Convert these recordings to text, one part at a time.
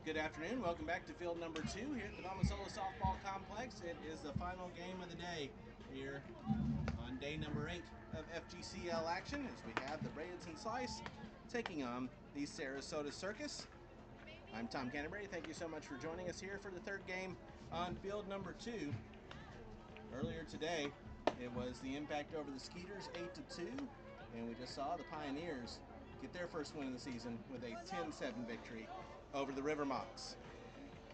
Good afternoon. Welcome back to field number 2 here at the Valmasola Softball Complex. It is the final game of the day here on day number 8 of FGCL action as we have the Bradenton Slice taking on the Sarasota Circus. I'm Tom Canterbury. Thank you so much for joining us here for the third game on field number 2. Earlier today, it was the impact over the Skeeters 8-2, and we just saw the Pioneers get their first win of the season with a 10-7 victory over the River Mocs.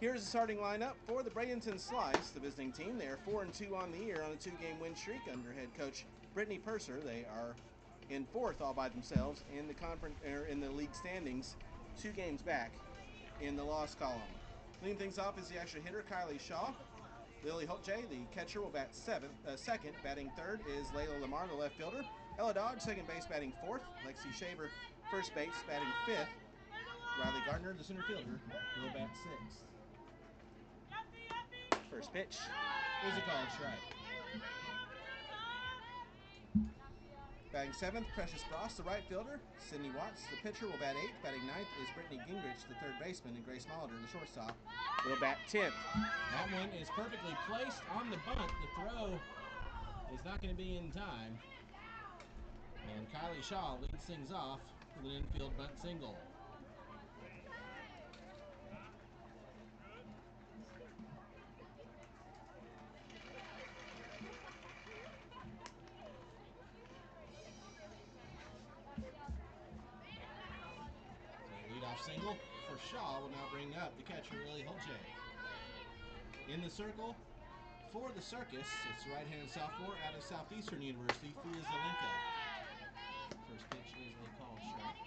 Here's the starting lineup for the Bradenton Slice, the visiting team. They are 4-2 on the year on a 2-game win streak under head coach Brittany Purser. They are in 4th all by themselves in the league standings, 2 games back in the loss column. Leading things off is the extra hitter Kylie Shaw. Lily Holtjay, the catcher, will bat second. Batting third is Layla Lamar, the left fielder. Ella Dodge, second base, batting 4th. Lexi Shaver, first base, batting 5th. Riley Gardner, the center fielder, will bat 6th. First pitch is a called strike. Batting 7th, Precious Frost, the right fielder. Sydney Watts, the pitcher, will bat 8th. Batting 9th is Brittany Gingrich, the third baseman, and Grace Molitor, the shortstop, will bat 10th. That one is perfectly placed on the bunt. The throw is not going to be in time. And Kylie Shaw leads things off with an infield bunt single. Leadoff single for Shaw will now bring up the catcher, Lily Holtjay. In the circle for the Circus, it's the right-handed sophomore out of Southeastern University, Fia Zelenka. First pitch is a called strike.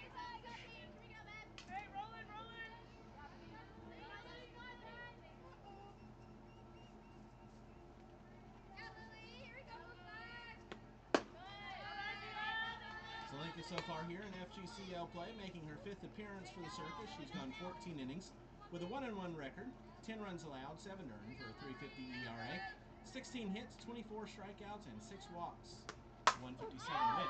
Zelenka so far here in FGCL play, making her 5th appearance for the Circus. She's gone 14 innings with a 1-1 record, 10 runs allowed, 7 earned for a 3.50 ERA, 16 hits, 24 strikeouts, and 6 walks. 157 win.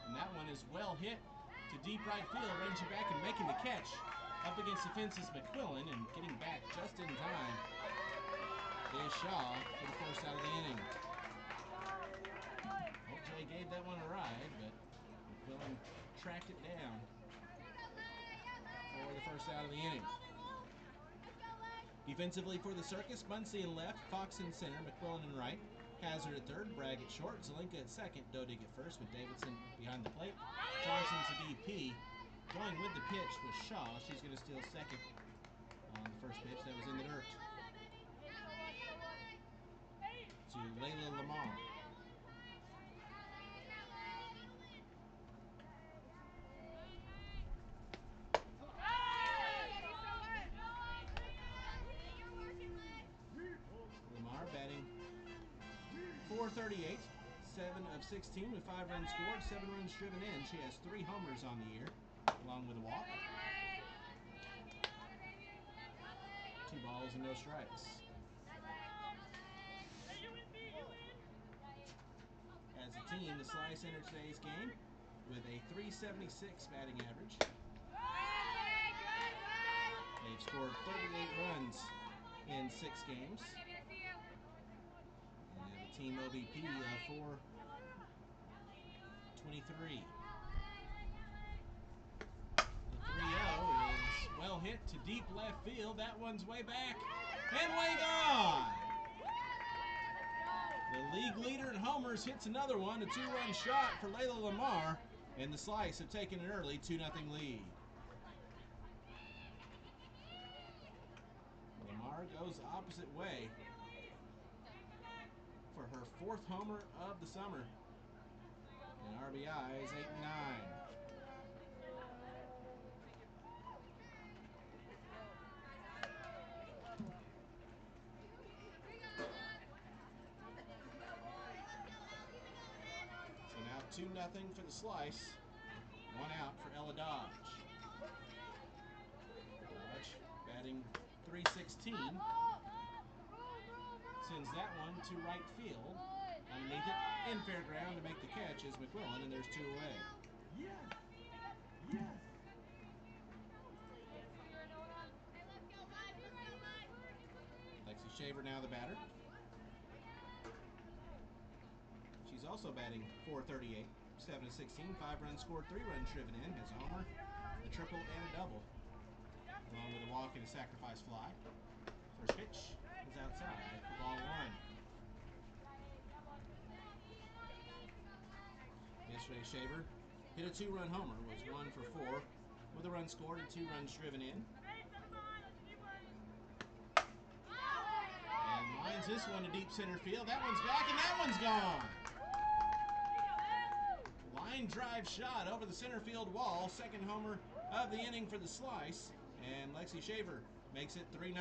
And that one is well hit to deep right field, ranging back and making the catch. Up against the fence is McQuillan, and getting back just in time is Shaw for the first out of the inning. Jay gave that one a ride, but McQuillan tracked it down for the first out of the inning. Defensively for the Circus, Muncie in left, Fox in center, McQuillan in right, Hazard at third, Bragg at short, Zelenka at second, Dodig at first with Davidson behind the plate. Johnson's a DP. Going with the pitch was Shaw. She's going to steal second on the first pitch that was in the dirt to Layla Lamar. Lamar batting .438, 7 of 16 with 5 runs scored, 7 runs driven in. She has 3 homers on the year, along with a walk. 2 balls and no strikes. As a team, the Slice entered today's game with a .376 batting average. They've scored 38 runs in 6 games. And have a team OBP of .423. The 3-0 is well hit to deep left field. That one's way back and way gone. The league leader in homers hits another one, a 2-run shot for Layla Lamar, and the Slice have taken an early 2-0 lead. Lamar goes the opposite way for her 4th homer of the summer. And RBI is 8 and 9. So now 2-0 for the Slice. 1 out for Ella Dodge. Dodge batting .316. Sends that one to right field. Underneath it, in fair ground to make the catch is McQuillan, and there's 2 away. Yes. Yes. Shaver now the batter. She's also batting .438, 7 of 16, 5 runs scored, 3 runs driven in, has a homer, a triple, and a double, along with a walk and a sacrifice fly. First pitch is outside for ball 1. Yesterday, Shaver hit a 2-run homer, was 1 for 4, with a run scored and 2 runs driven in. And lines this one to deep center field. That one's back, and that one's gone. Line drive shot over the center field wall. Second homer of the inning for the Slice, and Lexi Shaver makes it 3-0.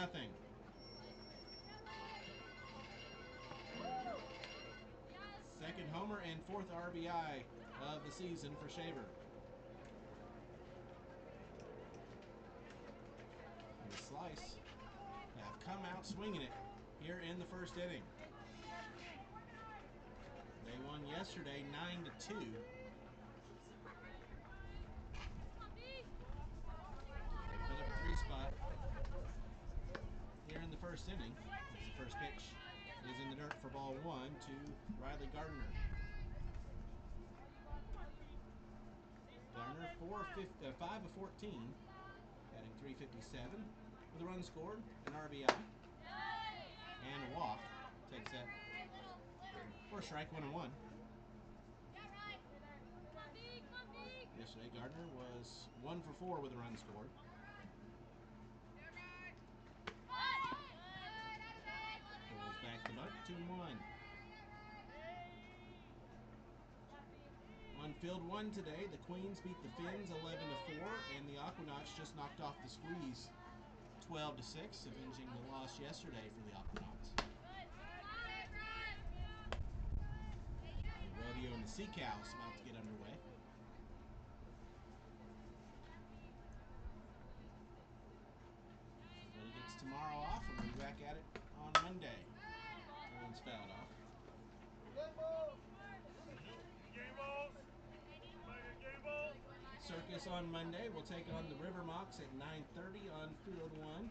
Second homer and 4th RBI of the season for Shaver. And the Slice have come out swinging it here in the first inning. They won yesterday 9-2. They put up a 3 spot here in the first inning. As the first pitch is in the dirt for ball 1 to Riley Gardner. Gardner 5 of 14, batting .357, with a run scored, an RBI, and a walk. Takes that for a strike, 1-1. Yesterday, Gardner was 1 for 4 with a run scored. Goes back to bunt, 2-1. On field 1 today, the Queens beat the Finns 11-4, and the Aquanauts just knocked off the Squeeze 12-6, avenging the loss yesterday for the Aquanauts. The rodeo and the Sea Cows about to get underway. But he gets tomorrow off, and we'll be back at it on Monday. That one's fouled off. Circus on Monday will take on the River Mocs at 9:30 on field 1.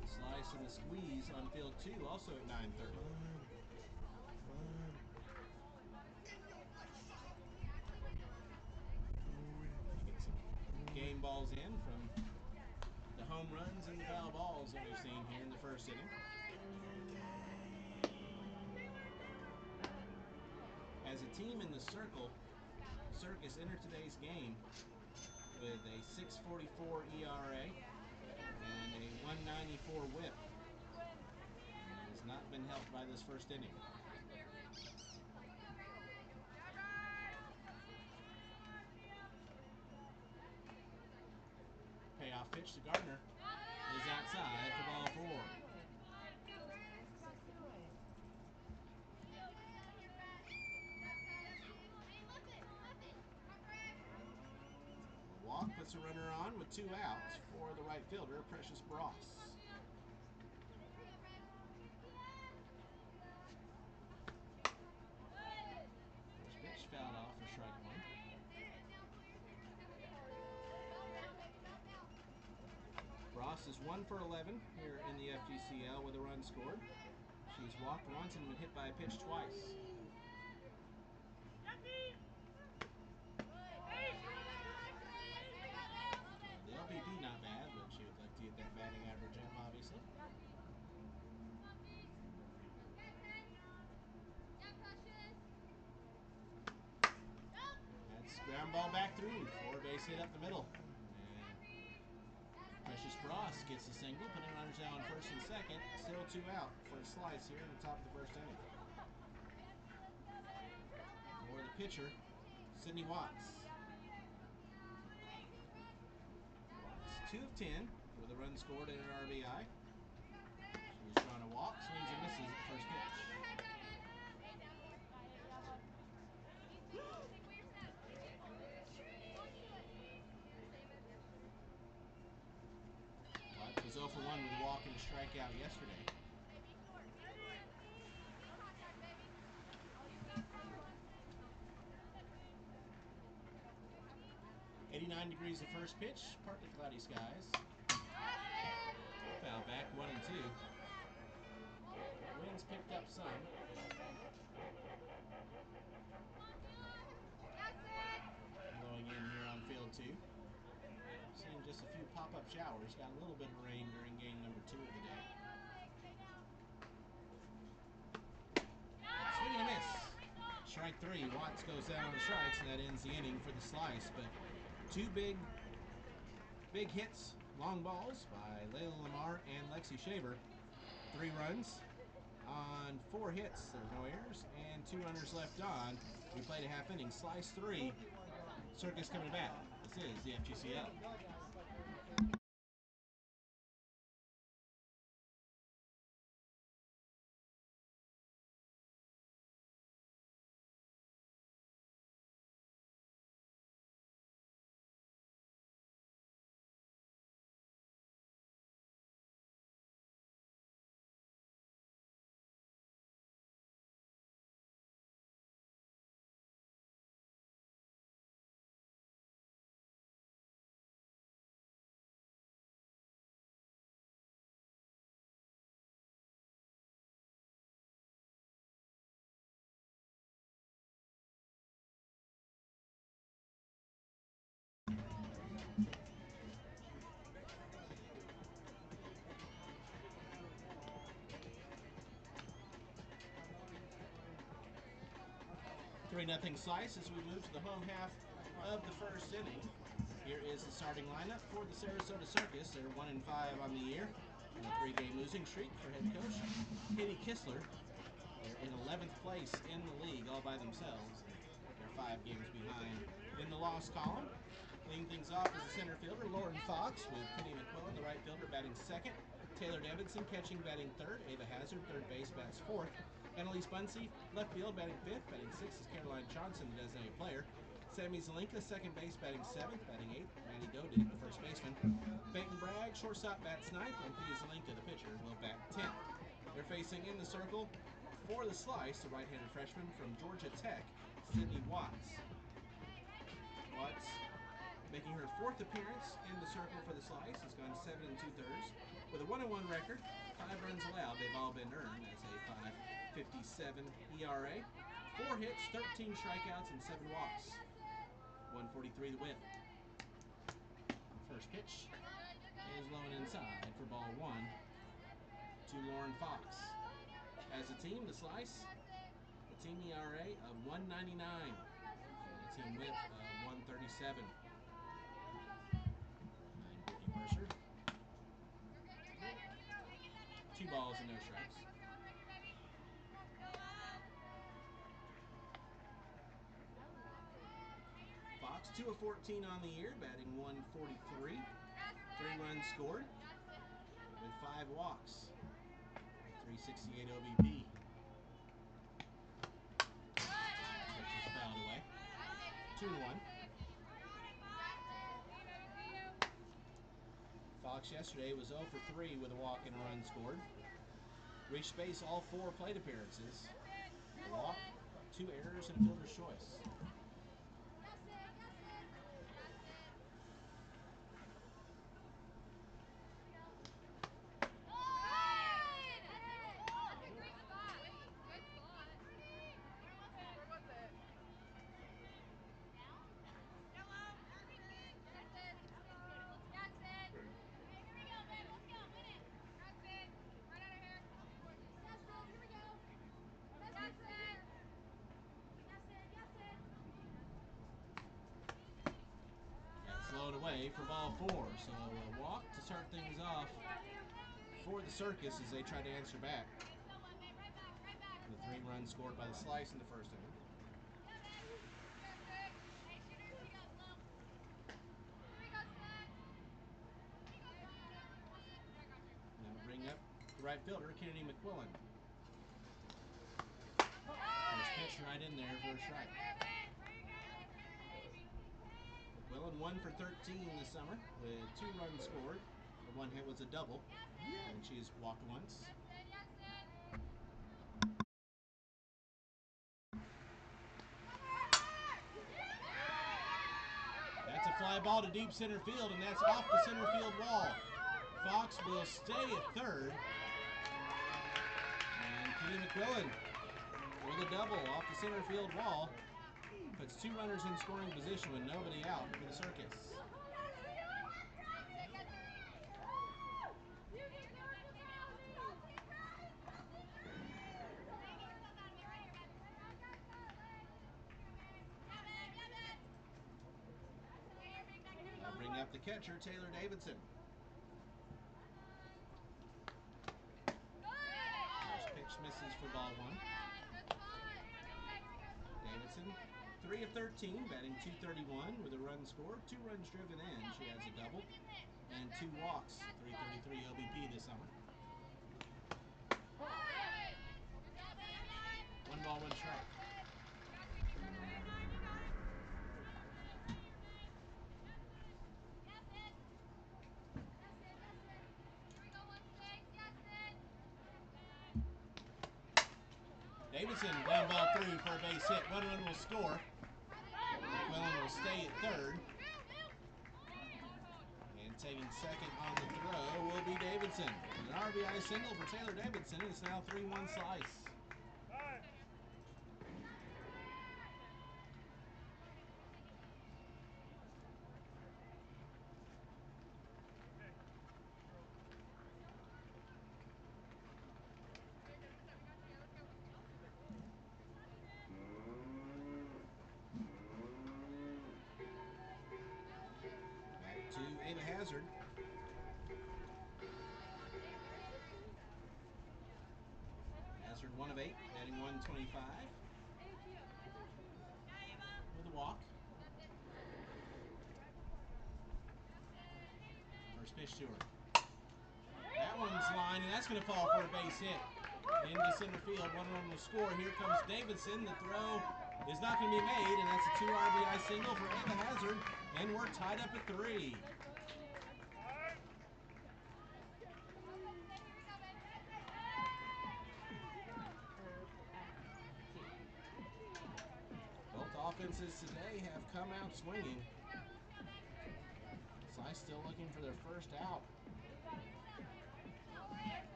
The Slice and the Squeeze on field 2, also at 9:30. Get some game balls in from the home runs and the foul balls that we've seen here in the first inning. As a team in the Circus entered today's game with a 6.44 ERA and a 1.94 WHIP. And has not been helped by this first inning. Payoff pitch to Gardner is outside for ball 4. Walk puts a runner on with 2 outs for the right fielder, Precious Bross. First pitch fouled off for strike 1. Bross is 1 for 11 here in the FGCL with a run scored. She's walked once and been hit by a pitch twice. The LPP not bad, but she would like to get that batting average up, obviously. That's ground ball back through. 4-base hit up the middle. And Precious Bross gets the single, putting runners down on first and second. Still 2 out for the Slice here in the top of the first inning. For the pitcher, Sydney Watts. 2 of 10 with a run scored and an RBI. She's trying to walk, swings and misses at the first pitch. Watts was 0 for 1 with a walk and a strikeout yesterday. 89 degrees the first pitch, partly cloudy skies. Foul back, 1-2. picked up some. Blowing in here on field 2. Seeing just a few pop-up showers. Got a little bit of rain during game number 2 of the day. Swing and a miss. Strike 3. Watts goes down on the strikes, and that ends the inning for the Slice. But 2 big hits, long balls by Layla Lamar and Lexi Shaver. 3 runs on 4 hits. There's no errors and 2 runners left on. We played a half inning. Slice 3. Circus coming back. This is the FGCL. Three nothing Slice as we move to the home half of the first inning. Here is the starting lineup for the Sarasota Circus. They're 1-5 on the year. And a 3-game losing streak for head coach Katie Kistler. They're in 11th place in the league all by themselves. They're 5 games behind in the loss column. Leading things off is the center fielder, Lauren Fox, with Penny McQuillan, the right fielder, batting second. Taylor Davidson catching, batting third. Ava Hazard, third base, bats fourth. Annalise Bunsey, left field, batting fifth. Batting sixth is Caroline Johnson, the designated player. Sammy Zelinka, second base, batting seventh. Batting eighth, Maddie Dodig, the first baseman. Peyton Bragg, shortstop, bats ninth. And Thea Zelinka, the pitcher, will bat 10th. They're facing in the circle for the Slice, the right-handed freshman from Georgia Tech, Sydney Watts. Watts, making her 4th appearance in the circle for the Slice, has gone 7 2/3 with a 1-1 record. 5 runs allowed, they've all been earned. That's a 5.57 ERA. 4 hits, 13 strikeouts, and 7 walks. 143 the whip. First pitch is low and inside for ball 1 to Lauren Fox. As a team, the Slice, a team ERA of 1.99 and a team whip of 1.37. Brittany Mercer. 2 balls and no strikes. Fox, 2 of 14 on the year, batting 143. 3 runs scored with 5 walks. 368 OBP. Pitch is fouled away. 2-1. Fox yesterday was 0 for 3 with a walk and a run scored. Reached base all 4 plate appearances. A walk, 2 errors, and a fielder's choice. Slowed away for ball 4. So a walk to start things off for the Circus as they try to answer back. The 3 runs scored by the Slice in the first inning. Now bring up the right fielder, Kennedy McQuillan. First pitch right in there for a strike. McQuillan 1 for 13 this summer with 2 runs scored. The 1 hit was a double, and she's walked once. That's a fly ball to deep center field, and that's off the center field wall. Fox will stay at third, and Kenny McQuillan with a double off the center field wall. Puts two runners in scoring position with nobody out for the Circus. They'll bring up the catcher, Taylor Davidson. First pitch misses for ball one. Davidson, 3 of 13, batting .231 with a run scored, 2 runs driven in. She has a double and 2 walks, .333 OBP this summer. 1 ball, 1 strike. Davidson down ball through for a base hit. 1 run will score. McQuillan will stay at third. And taking second on the throw will be Davidson. An RBI single for Taylor Davidson. It's now 3-1 Slice. To Ava Hazard. Hazard 1 of 8, batting .125. With a walk. First pitch to her. That one's line, and that's going to fall for a base hit. Into center field, 1 run will score. Here comes Davidson. The throw is not going to be made, and that's a 2 RBI single for Ava Hazard. And we're tied up at 3. Both offenses today have come out swinging. Slice still looking for their first out.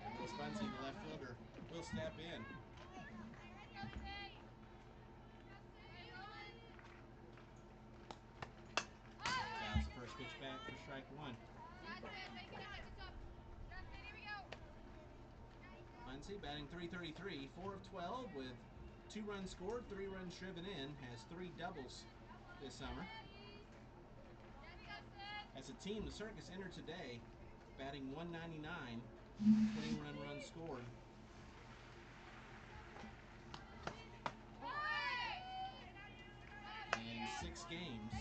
And Will Spunsey, the left fielder, will step in. That's the first pitch back for strike 1. Spunsey batting .333, 4 of 12 with 2 runs scored, 3 runs driven in, has 3 doubles this summer. As a team, the Circus entered today batting .199, 20 runs scored. In 6 games.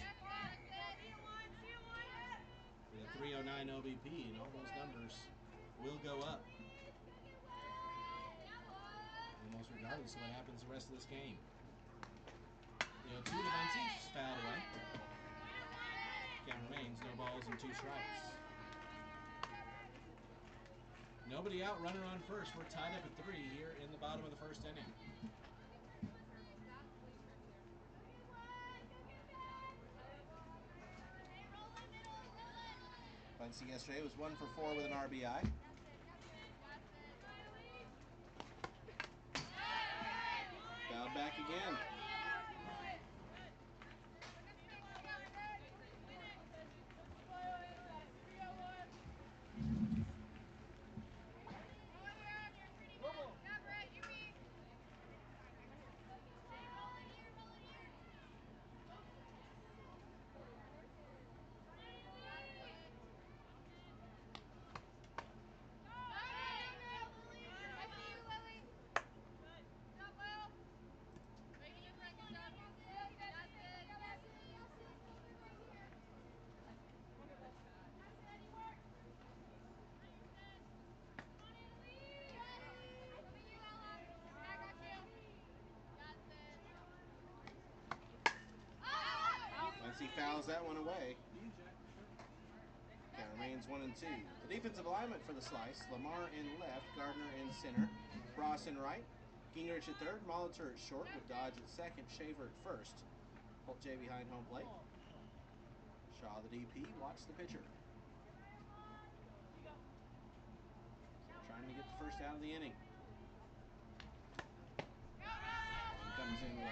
With a .309 OBP, and all those numbers will go up. Almost regardless of what happens the rest of this game. The 0-2 to Spunsey, fouled away. Count remains, no balls and 2 strikes. Nobody out, runner on first. We're tied up at 3 here in the bottom of the first inning. Spunsey yesterday was 1 for 4 with an RBI. Fouled back again. He fouls that one away. Count remains 1 and 2. The defensive alignment for the Slice: Lamar in left, Gardner in center, Ross in right, Gingrich at third, Molitor at short with Dodge at second, Shaver at first. Holt J behind home plate. Shaw, the DP, watch the pitcher. So trying to get the first out of the inning. comes in low.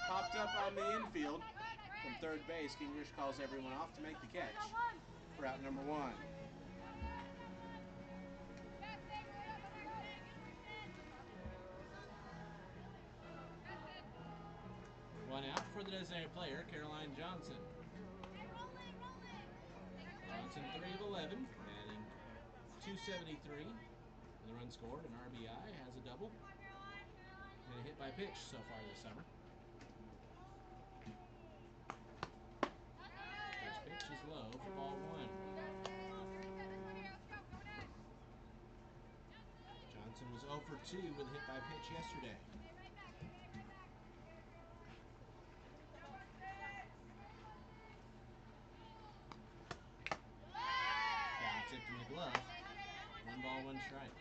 Popped up on the infield from third base. Gingrich calls everyone off to make the catch for out number 1. One out for the designated player, Caroline Johnson. Johnson 3 of 11, batting .273. The run scored, an RBI, has a double, and a hit by pitch so far this summer. First pitch is low for ball 1. Johnson was 0 for 2 with a hit by pitch yesterday. Foul tipped in the glove. 1 ball, 1 strike.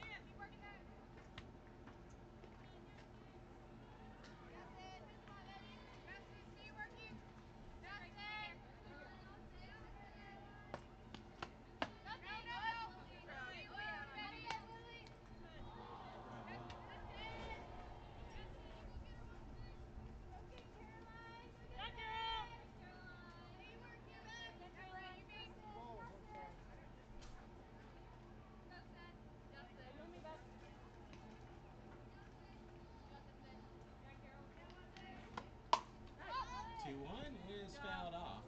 One is fouled off.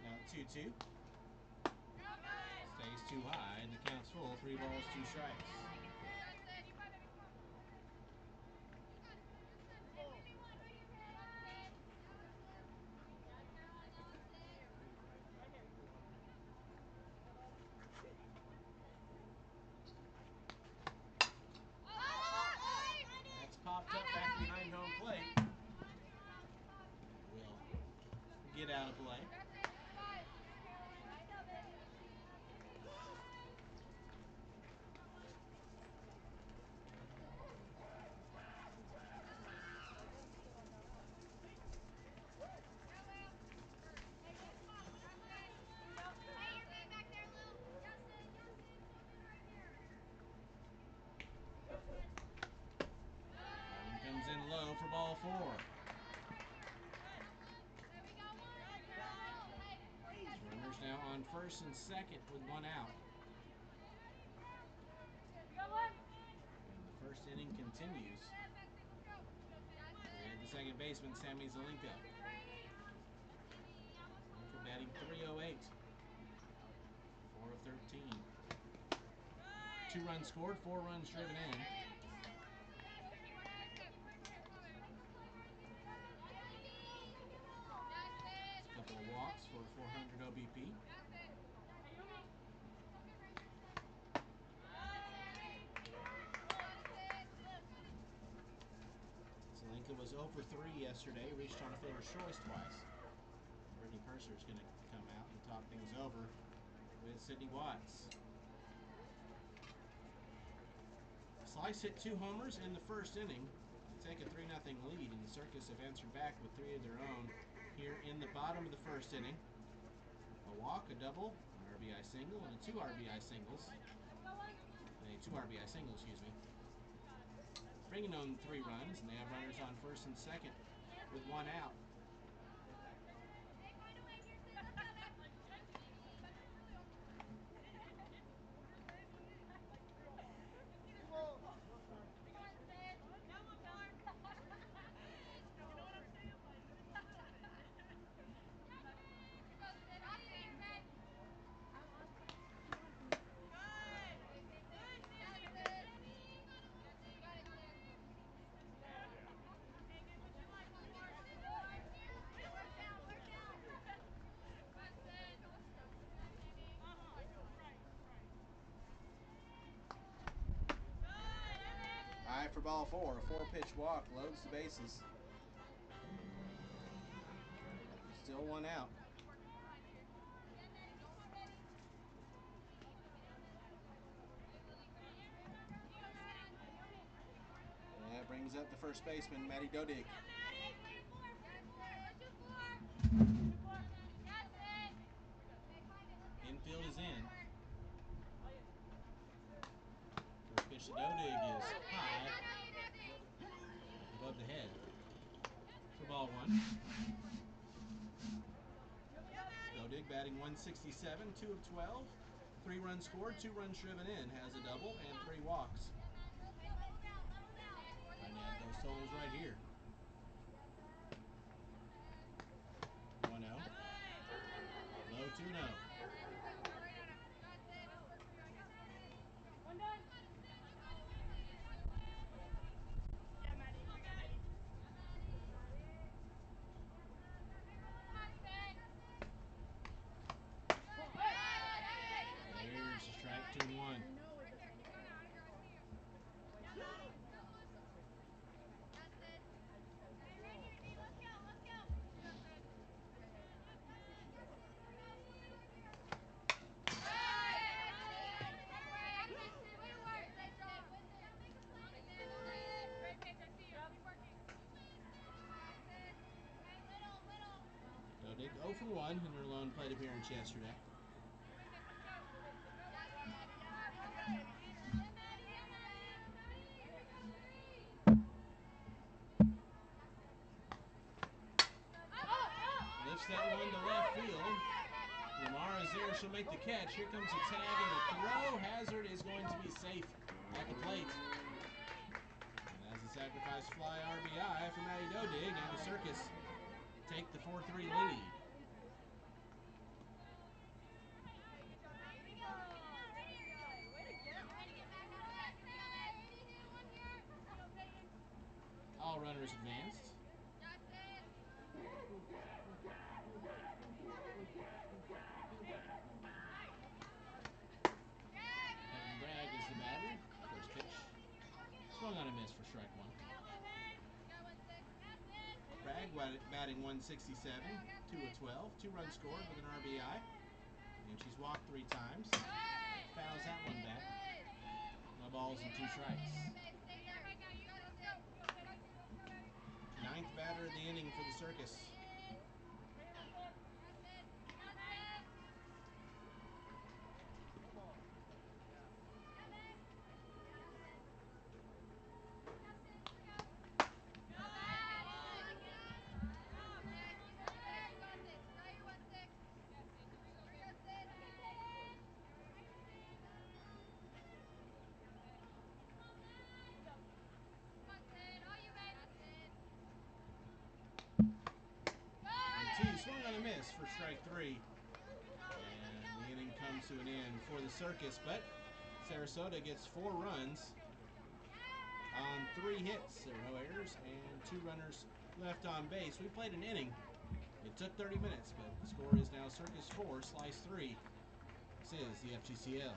Now 2-2. Stays too high, and the count's full. 3 balls, 2 strikes. That's popped up back behind home plate. Will get out of play. Comes in low for ball 4. Runners now on first and second with 1 out. And the first inning continues with the second baseman, Sammy Zelinka. Zelinka batting .308. 4 of 13. 2 runs scored, 4 runs driven in. A couple of walks for 400 OBP. Zelinka was 0 for 3 yesterday, reached on a fielder's choice twice. Brittany Purser is going to come out and talk things over with Sydney Watts. Slice hit 2 homers in the first inning to take a 3-0 lead, and the Circus have answered back with 3 of their own here in the bottom of the first inning. A walk, a double, an RBI single, and 2 RBI singles. A 2 RBI singles, excuse me. Bringing on 3 runs, and they have runners on first and second with 1 out. for ball 4. A 4-pitch walk loads the bases. Still one out. And that brings up the first baseman, Maddie Dodig. Infield is in. First pitch to Dodig is high, above the head. For ball 1. Dodig batting 167, 2 of 12. 3 runs scored, 2 runs driven in. Has a double and 3 walks. I need those totals right here. 1-0. Low 2-0. There's a strike, 2-1. Dodig 0 for 1 in her lone plate appearance yesterday. Lifts that one to left field. Lamara's there, she'll make the catch. Here comes a tag and the throw. Hazard is going to be safe at the plate. And as a sacrifice fly RBI for Maddie Dodig, and the Circus take the 4-3 lead. All runners advanced. Kevin Bragg is the batter. First pitch. Swung on a miss for strike 1. Bragg batting 167, 2 of 12. 2 runs scored with an RBI. And she's walked 3 times. Fouls that one back. No balls and 2 strikes. 9th batter of the inning for the Circus. Swung on a miss for strike 3. And the inning comes to an end for the Circus, but Sarasota gets 4 runs on 3 hits. There were no errors and 2 runners left on base. We played an inning. It took 30 minutes, but the score is now Circus 4, Slice 3. This is the FGCL.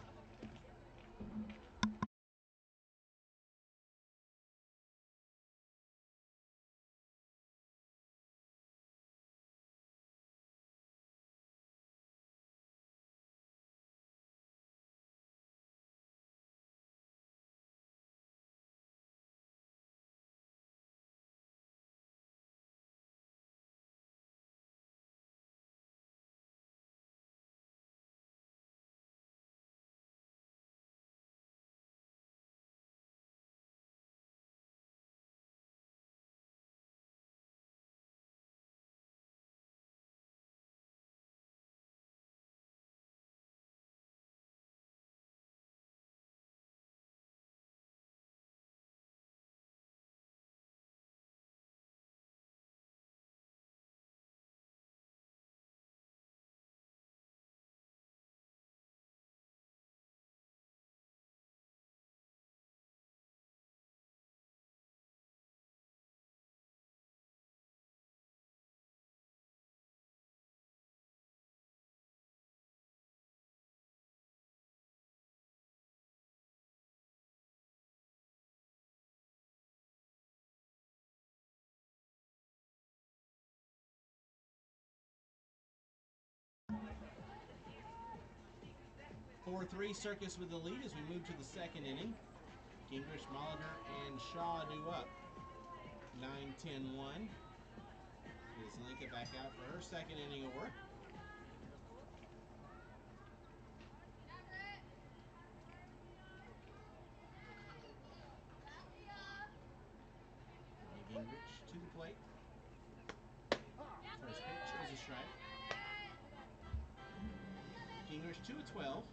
4-3, Circus with the lead as we move to the second inning. Gingrich, Molitor, and Shaw do up. 9-10-1. Is Linka back out for her second inning of work. Gingrich to the plate. First pitch is a strike. Gingrich 2 of 12.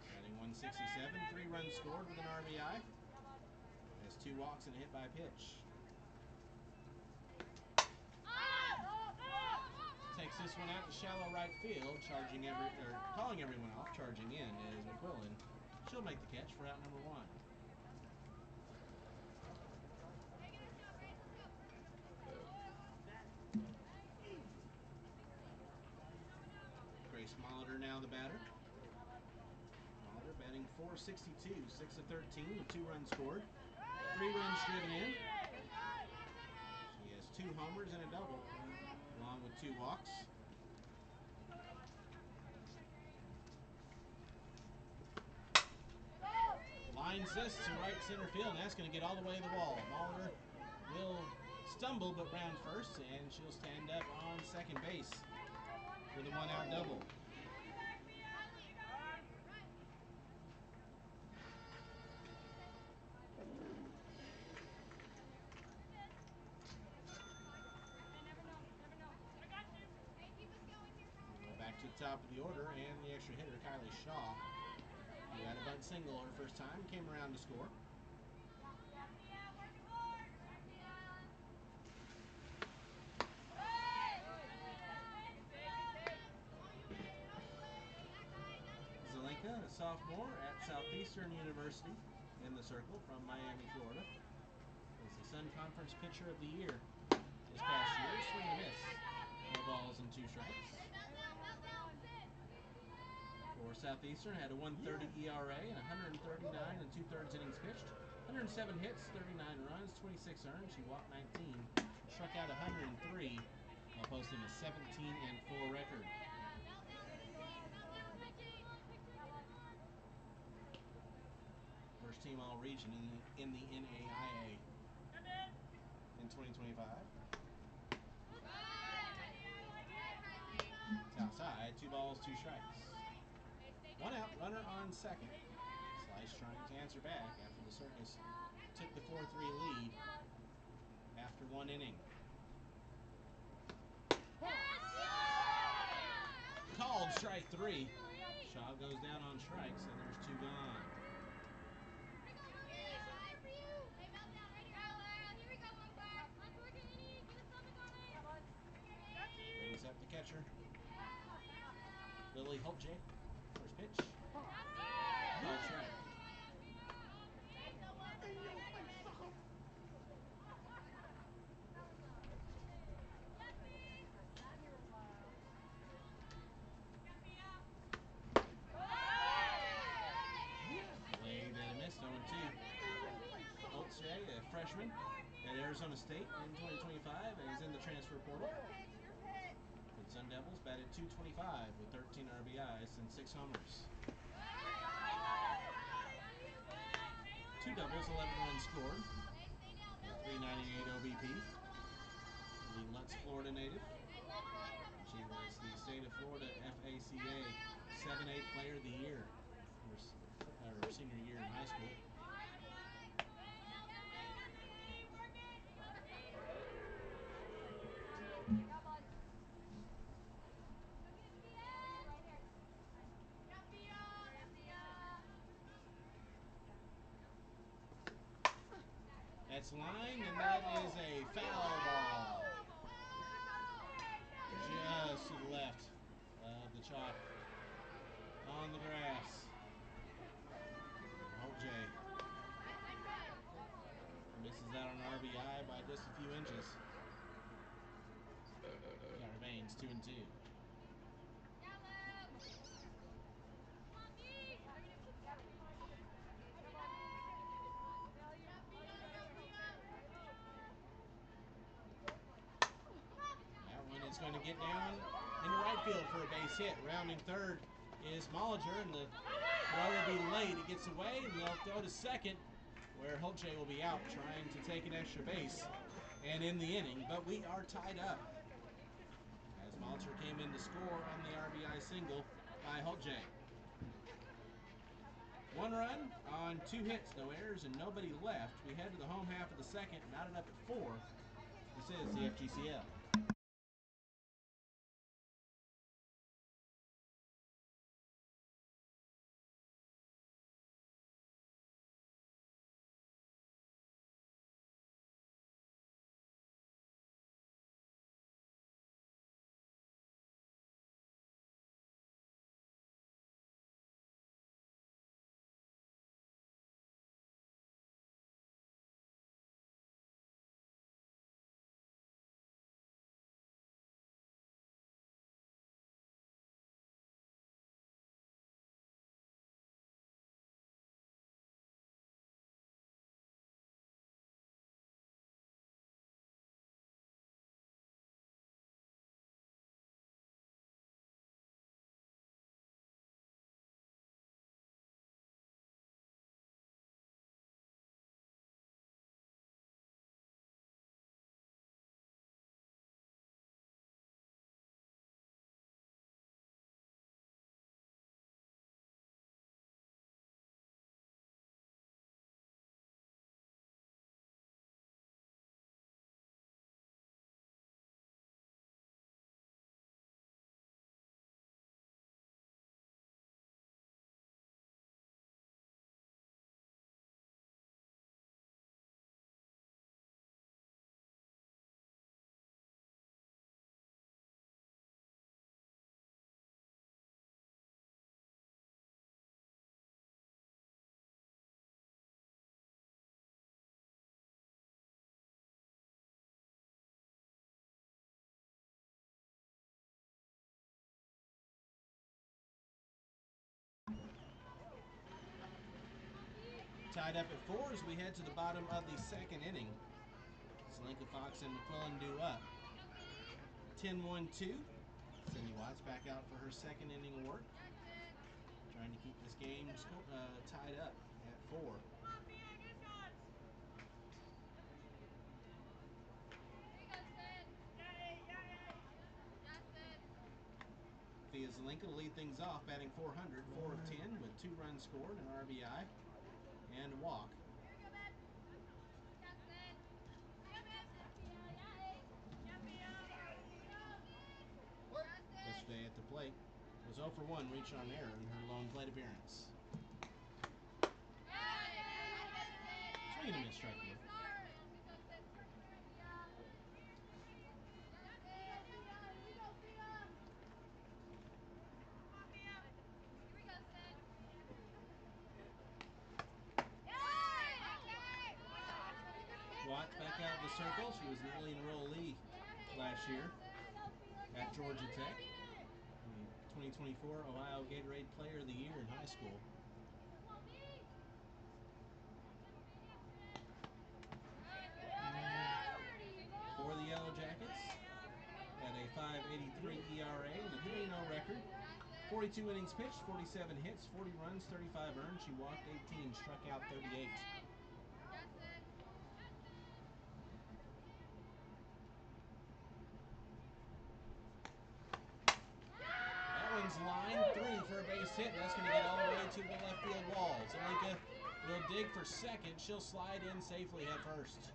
Batting 167, 3 runs scored with an RBI. Has 2 walks and a hit by pitch. Takes this one out to shallow right field, calling everyone off. Charging in is McQuillan. She'll make the catch for out number 1. Grace Molitor now the batter. Molitor batting .462, 6 of 13 with 2 runs scored, 3 runs driven in. She has 2 homers and a double, along with 2 walks. Lines this to right center field, and that's going to get all the way to the wall. Molitor will stumble but round first, and she'll stand up on second base with a 1-out double. Back to the top of the order, and the extra hitter, Kylie Shaw, who had a bunt single her first time, came around to score. Zelenka, a sophomore at Southeastern University in the Circle from Miami, Florida, is the Sun Conference Pitcher of the Year this past year. Swing and a miss. No balls and 2 strikes. For Southeastern, had a 1.30 ERA and 139 and 2/3 innings pitched. 107 hits, 39 runs, 26 earned. She walked 19, struck out 103 while posting a 17-4 record. First team All-Region in the NAIA in 2025. It's outside, 2 balls, 2 strikes. 1 out, runner on second. Slice trying to answer back after the Circus took the 4-3 lead after 1 inning. Called strike 3. Shaw goes down on strikes, and there's 2 gone. Brings up the catcher, Lily Holtje. First pitch. Called strike. Waved and a miss, 0-2. Holtje, a freshman at Arizona State in 2025, and is in the transfer portal. The Sun Devils batted .225 with 13 RBIs and 6 homers. 2 doubles, 11 runs scored. A 398 OBP. The Lutz, Florida native. She was the State of Florida FACA 7-8 Player of the Year her senior year in high school. That's line, and that is a foul ball. Just to the left of the chalk on the grass. Holtje misses out on RBI by just a few inches. That remains 2-2. That one is going to get down into right field for a base hit. Rounding third is Mollinger, and the throw will be late. It gets away, and they'll throw to second, where Holtje will be out trying to take an extra base and end the inning, but we are tied up as Mollinger came in to score on the RBI single by Holtje. 1 run on 2 hits, no errors, and nobody left. We head to the home half of the second, knotted up at 4. This is the FGCL. Tied up at 4 as we head to the bottom of the second inning. Zelenka, Fox, and McClellan do up. 10-1-2. Cindy Watts back out for her second inning of work. Trying to keep this game tied up at 4. Thea Zelenka will lead things off, batting .400, 4 of 10, with 2 runs scored, an RBI, and a walk. Yesterday at the plate was 0 for 1, reached on error in her lone plate appearance. Swing and a miss, strike 1. Watts back out of the circle. She was an early enrollee last year at Georgia Tech. The 2024 Ohio Gatorade Player of the Year in high school. For the Yellow Jackets, at a 5.83 ERA and a 3-0 record. 42 innings pitched, 47 hits, 40 runs, 35 earned. She walked 18, struck out 38. Line 3 for a base hit. That's going to get all the way to the left field wall. Zelenka will dig for second. She'll slide in safely at first.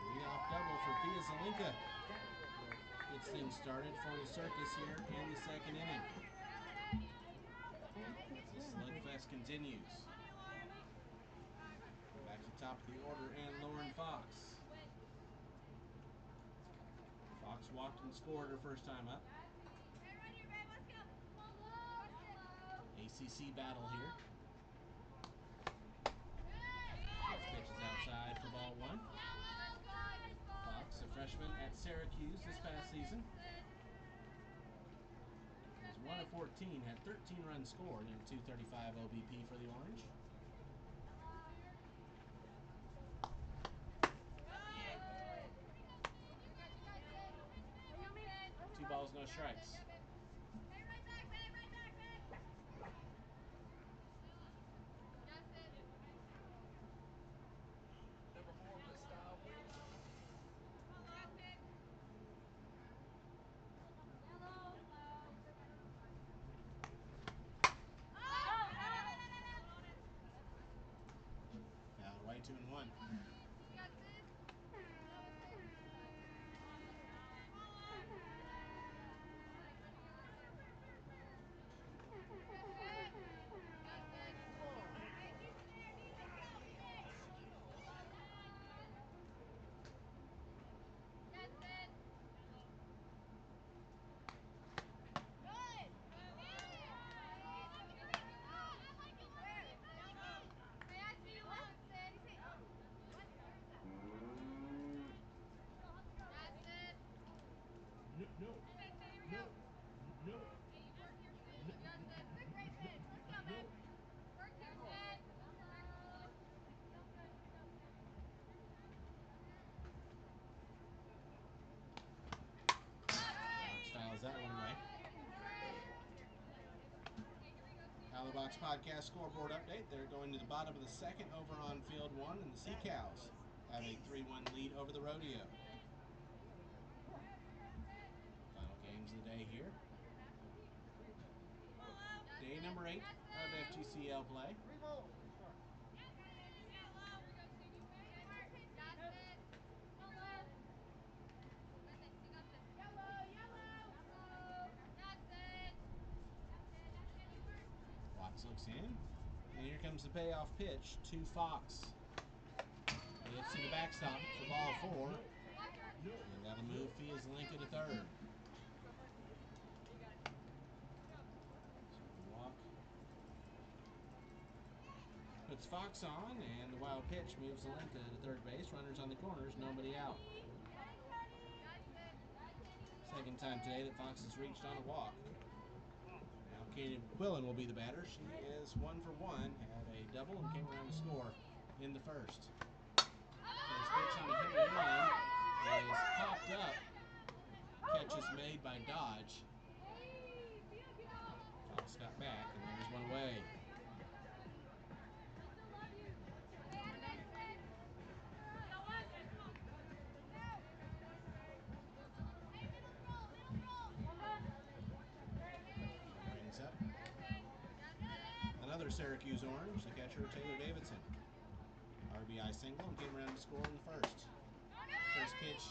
Leadoff double for Thea Zelenka gets things started for the Circus here in the second inning. The slugfest continues. Back to the top of the order, and Lauren Fox. Fox walked and scored her first time up. ACC battle here. This pitch is outside for ball 1. Fox, a freshman at Syracuse this past season, was 1 of 14, had 13 runs scored and a .235 OBP for the Orange. 2 balls, no strikes. Fouls that one away. Out of the Box Podcast scoreboard update. They're going to the bottom of the second over on field one, and the Sea Cows have a 3-1 lead over the Rodeo. Final games of the day here. Day number 8 of FGCL play. Watts looks in, and here comes the payoff pitch to Fox. Gets to the backstop for ball 4, and that'll move Fiazlinka to third. Walk puts Fox on, and the wild pitch moves Zelenka to third base. Runners on the corners, nobody out. Second time today that Fox has reached on a walk. Now Katie Quillen will be the batter. She is 1 for 1, had a double and came around to score in the first. First pitch on the hit line is popped up. Catch is made by Dodge. Fox got back, and there's one away. Brings up another Syracuse orange, the catcher Taylor Davidson. RBI single and came around to score in the first. First pitch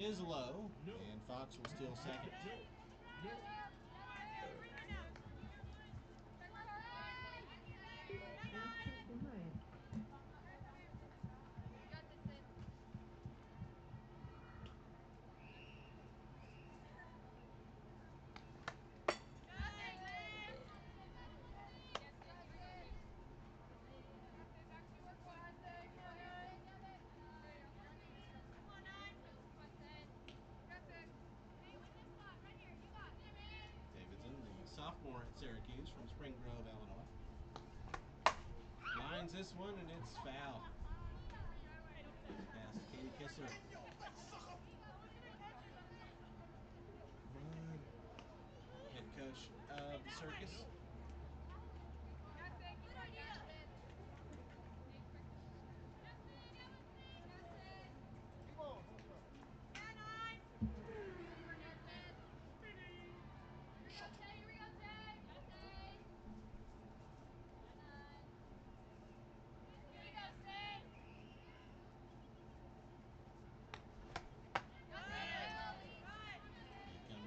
is low, and Fox will steal second. Sophomore at Syracuse from Spring Grove, Illinois. Lines this one, and it's foul. Past Katie Kissler. Head coach of the Circus.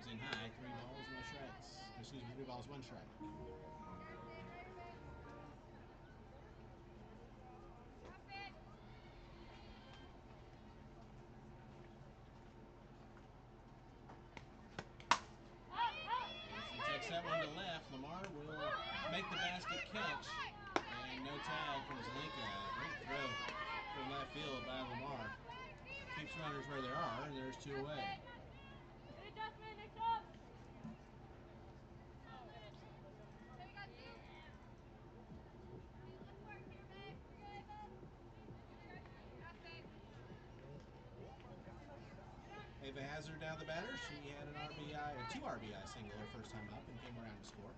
In high, 3 balls, no strikes. Excuse me, 3 balls, 1 strike. He takes that one to left. Lamar will make the basket catch, and no tag from Zelenka. Great throw from left field by Lamar. Keeps runners where they are, and there's 2 away. Ava Hazard now the batter. She had a 2 RBI single her first time up and came around to score.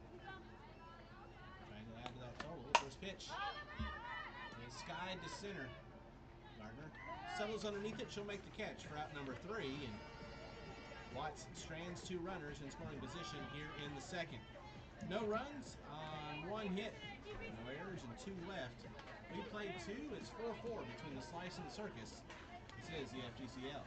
Trying to add to that total. First pitch is skied to center. Gardner settles underneath it. She'll make the catch for out number 3. And Watts strands 2 runners in scoring position here in the second. No runs on 1 hit. No errors and 2 left. We played 2. It's 4-4 between the Slice and the Circus. This is the FGCL.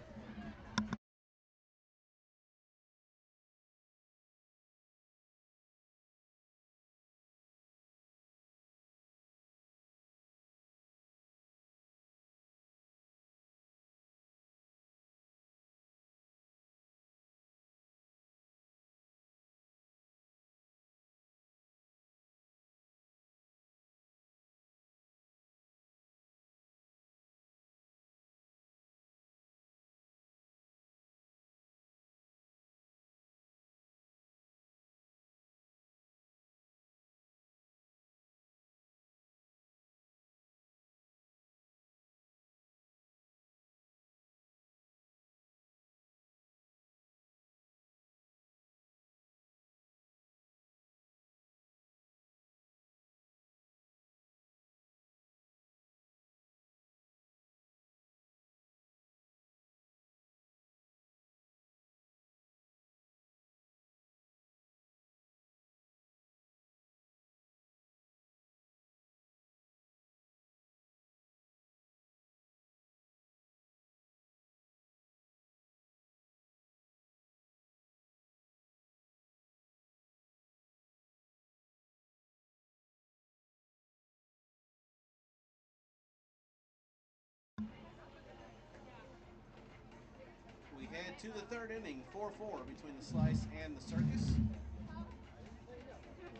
head to the third inning, 4-4 between the Slice and the Circus.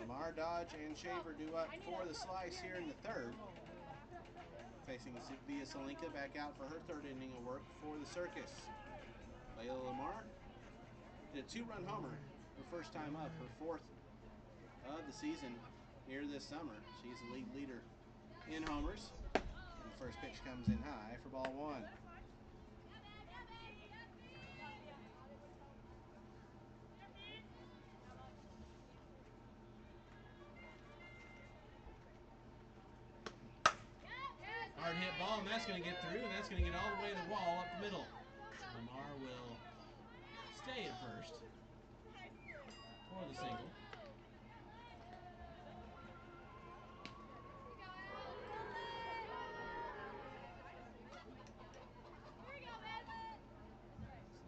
Lamar, Dodge, and Shaver due up for the Slice here in the third. Facing Via Salenka back out for her third inning of work for the Circus. Layla Lamar did a 2-run homer her first time up, her fourth of the season here this summer. She's the league leader in homers. And the first pitch comes in high for ball one. Hard hit ball, and that's going to get through, and that's going to get all the way to the wall up the middle. Lamar will stay at first for the single.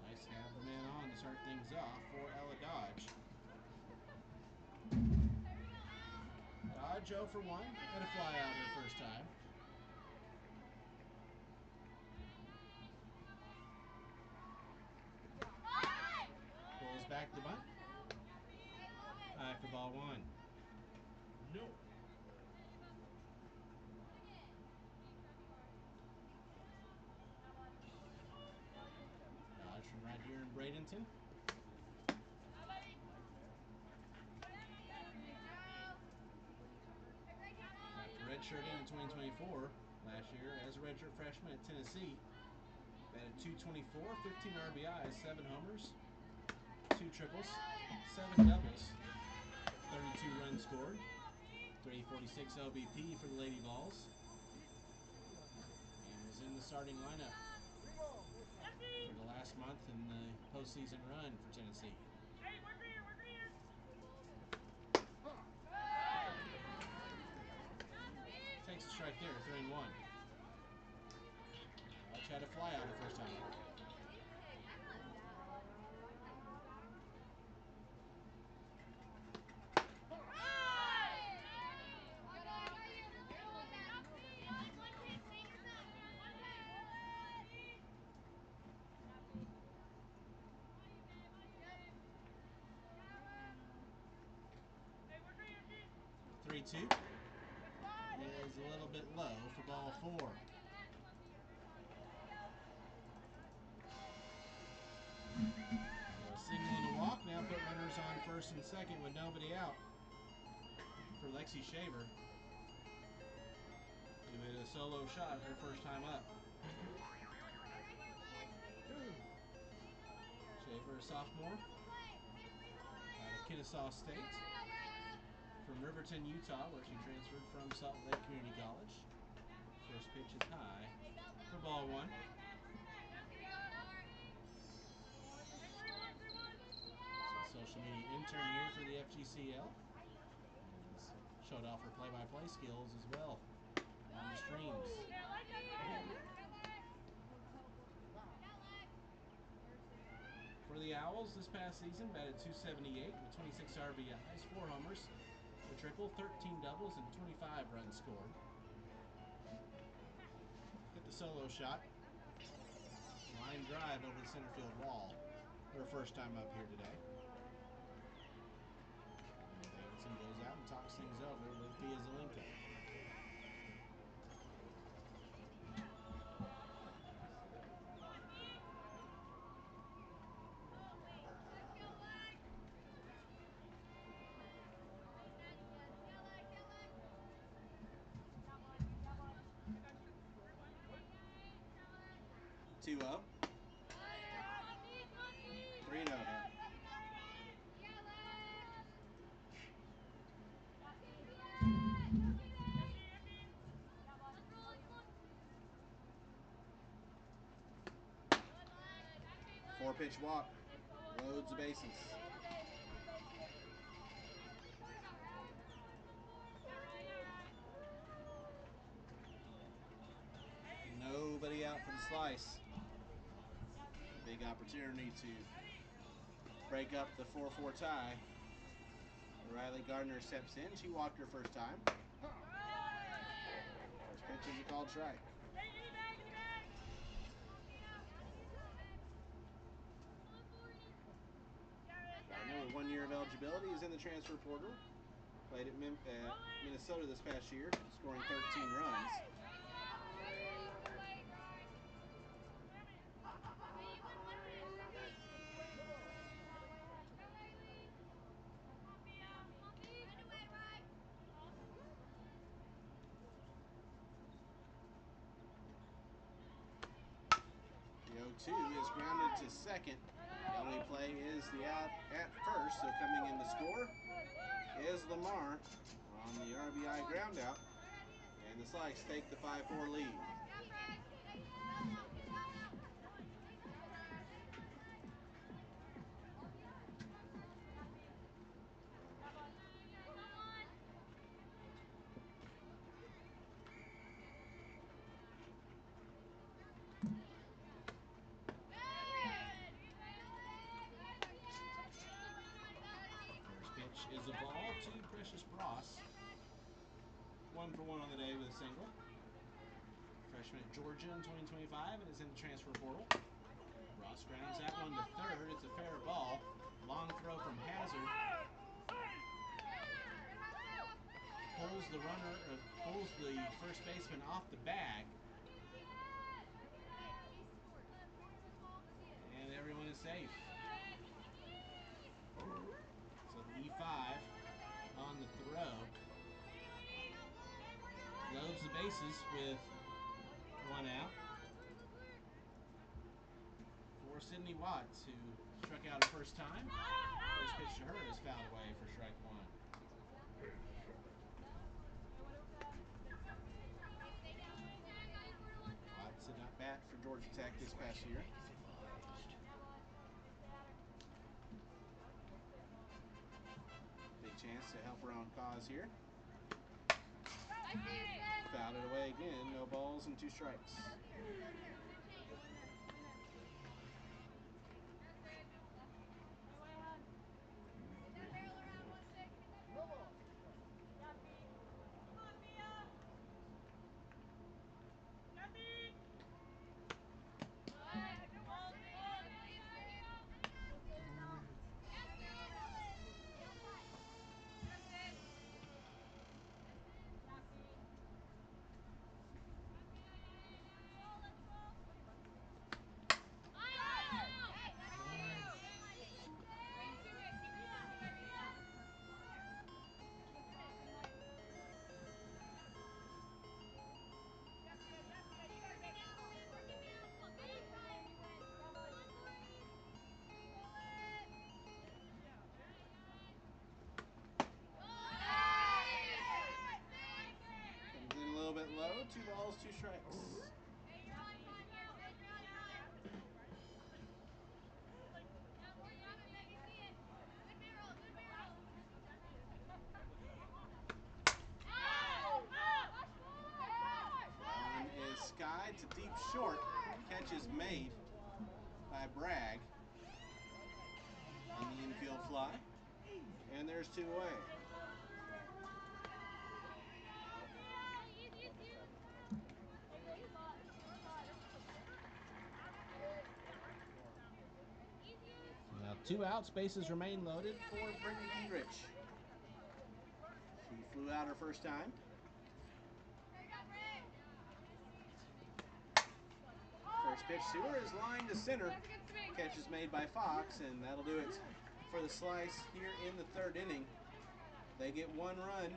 Slice have the man on to start things off for Ella Dodge. Dodge 0 for 1, had a fly out her first time. Pulls back the bunt. High for ball one. No. Dodge from right here in Bradenton. After redshirting in 2024, last year as a redshirt freshman at Tennessee, batted .224, 15 RBIs, 7 homers, 2 triples, 7 doubles, 32 runs scored, 346 OBP for the Lady Vols, and was in the starting lineup for the last month in the postseason run for Tennessee. Takes a strike there, 3-1. Dodge had a fly out the first time. Two is a little bit low for ball four. A single and a walk. Now put runners on first and second with nobody out for Lexi Shaver. Give it a solo shot her first time up. Shaver, a sophomore out of Kennesaw State. From Riverton, Utah, where she transferred from Salt Lake Community College. First pitch is high for ball one. So social media intern here for the FGCL. Showed off her play-by-play skills as well on the streams. For the Owls this past season, batted .278 with 26 RBIs, 4 homers, a triple, 13 doubles, and 25 runs scored. Hit the solo shot. Line drive over the center field wall. Her first time up here today. And Davidson goes out and talks things over with Via Salenka. Two up. 3-0 now. Four-pitch walk. Loads the bases. Nobody out for the slice. Big opportunity to break up the 4-4 tie. Riley Gardner steps in. She walked her first time. First pitch is a called strike. eligibility. Is in the transfer portal. Played at Minnesota this past year, scoring 13 runs. The 0-2 is grounded to second. The only play is the out at first, so coming in to score is Lamar on the RBI ground out, and the Slice take the 5-4 lead. Is a ball to Precious Bross. 1 for 1 on the day with a single. Freshman at Georgia in 2025 and is in the transfer portal. Bross grounds that one to third. It's a fair ball. Long throw from Hazard. Pulls the first baseman off the bag. And everyone is safe. So E5 on the throw. Loads the bases with 1 out. For Sydney Watts, who struck out her first time. First pitch to her is fouled away for strike 1. Watts did not bat for Georgia Tech this past year. Big chance to help her own cause here. Fouled it away again. No balls and 2 strikes. Comes in a little bit low. 2 balls, 2 strikes. Skied to deep short. Catch is made by Bragg on the infield fly. And there's 2 away. Now 2 outs, bases remain loaded For Brittany Dietrich. She flew out her first time. First pitch to her is lined to center. Catch is made by Fox, and that'll do it for the Slice here in the 3rd inning. They get 1 run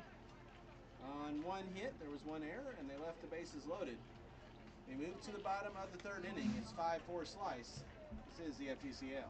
on 1 hit. There was 1 error, and they left the bases loaded. They move to the bottom of the 3rd inning. It's 5-4 Slice. This is the FGCL.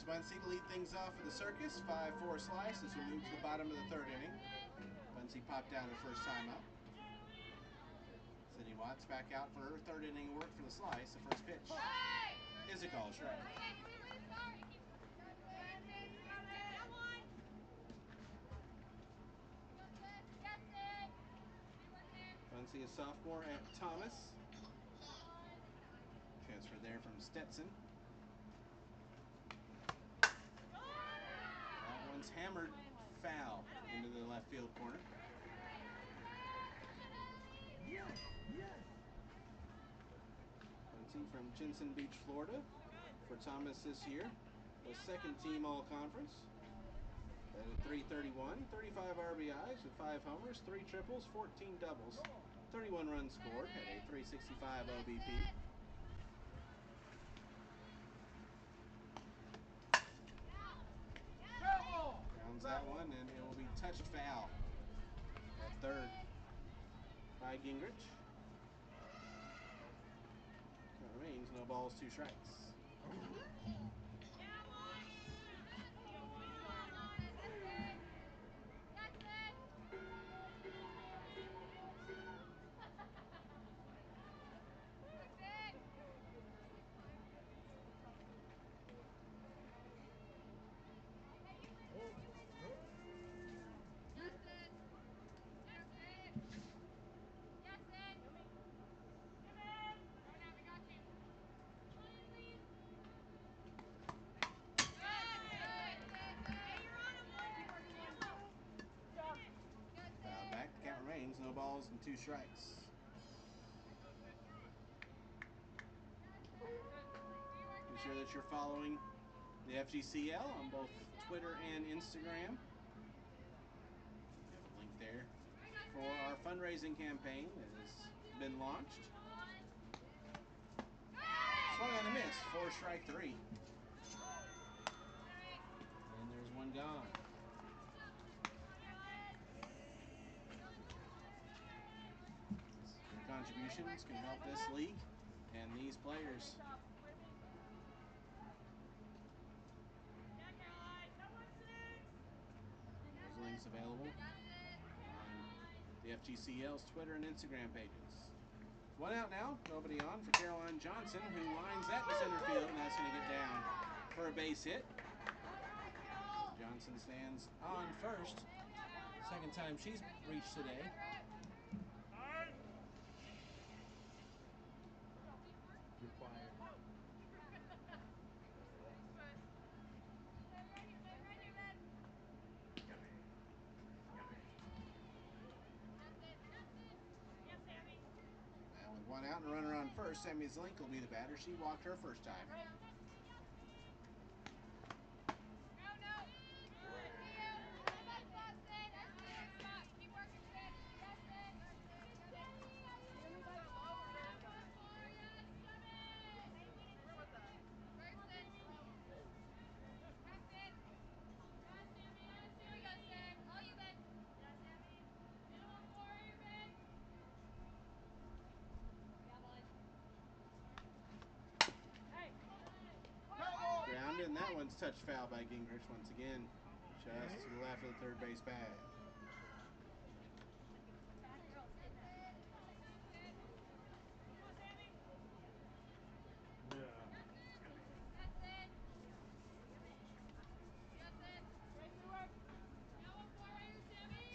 Here's Muncie to lead things off for the Circus. 5-4 slice as we move to the bottom of the third inning. Muncie popped down her first time up. Sydney Watts back out for her third inning work for the slice. The first pitch is a call strike. Muncie, a sophomore at Thomas. Transfer there from Stetson. That one's hammered foul into the left field corner. Muncie from Jensen Beach, Florida, for Thomas this year. A second team all-conference. At 331, 35 RBIs with 5 homers, 3 triples, 14 doubles, 31 runs scored, had a 365 OBP. Grounds that one, and it will be touched foul at third by Gingrich. That remains no balls, 2 strikes. No balls and 2 strikes. Be sure that you're following the FGCL on both Twitter and Instagram. We have a link there for our fundraising campaign that has been launched. Swung on a miss, 4 strike 3. And there's one gone. Contributions can help this league and these players. Those links available on the FGCL's Twitter and Instagram pages. One out now, nobody on for Caroline Johnson, who lines that to center field, and that's going to get down for a base hit. Johnson stands on first. Second time she's reached today. One out and a runner on first. Sammy Zlink will be the batter. She walked her first time. And that one's touched foul by Gingrich once again, just to the left of the third base bag.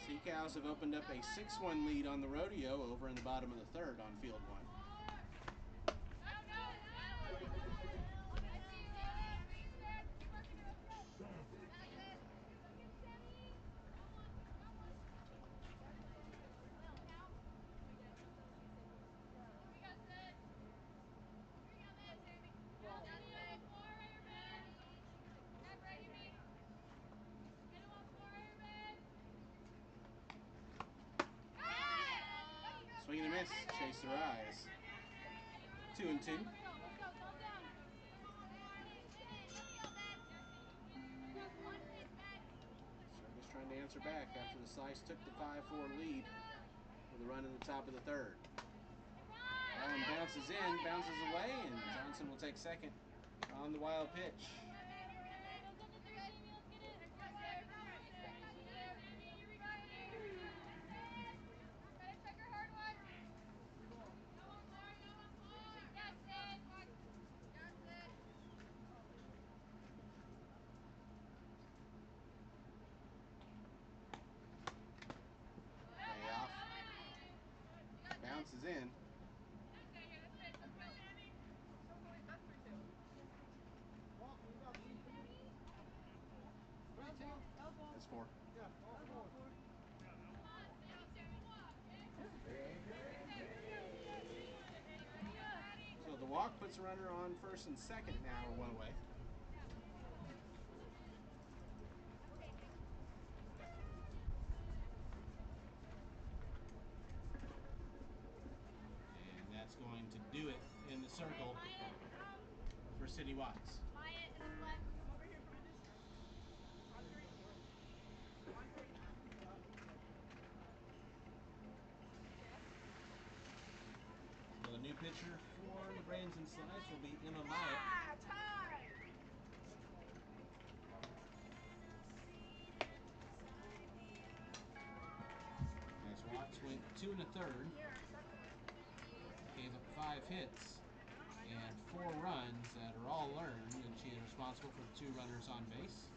Sea Cows have opened up a 6-1 lead on the rodeo over in the bottom of the third on field 1. Swing and a miss, chase the rise. 2-2. Circus trying to answer back after the slice took the 5-4 lead with a run in the top of the third. That one bounces in, bounces away, and Johnson will take second on the wild pitch. last four. So the walk puts a runner on first and second now, or one away. And that's going to do it in the circle for City Watts. So the new pitcher for the Brains and Slice will be Emma Myatt. As Watts went 2 1/3, gave up 5 hits and 4 runs that are all earned, and she is responsible for the 2 runners on base.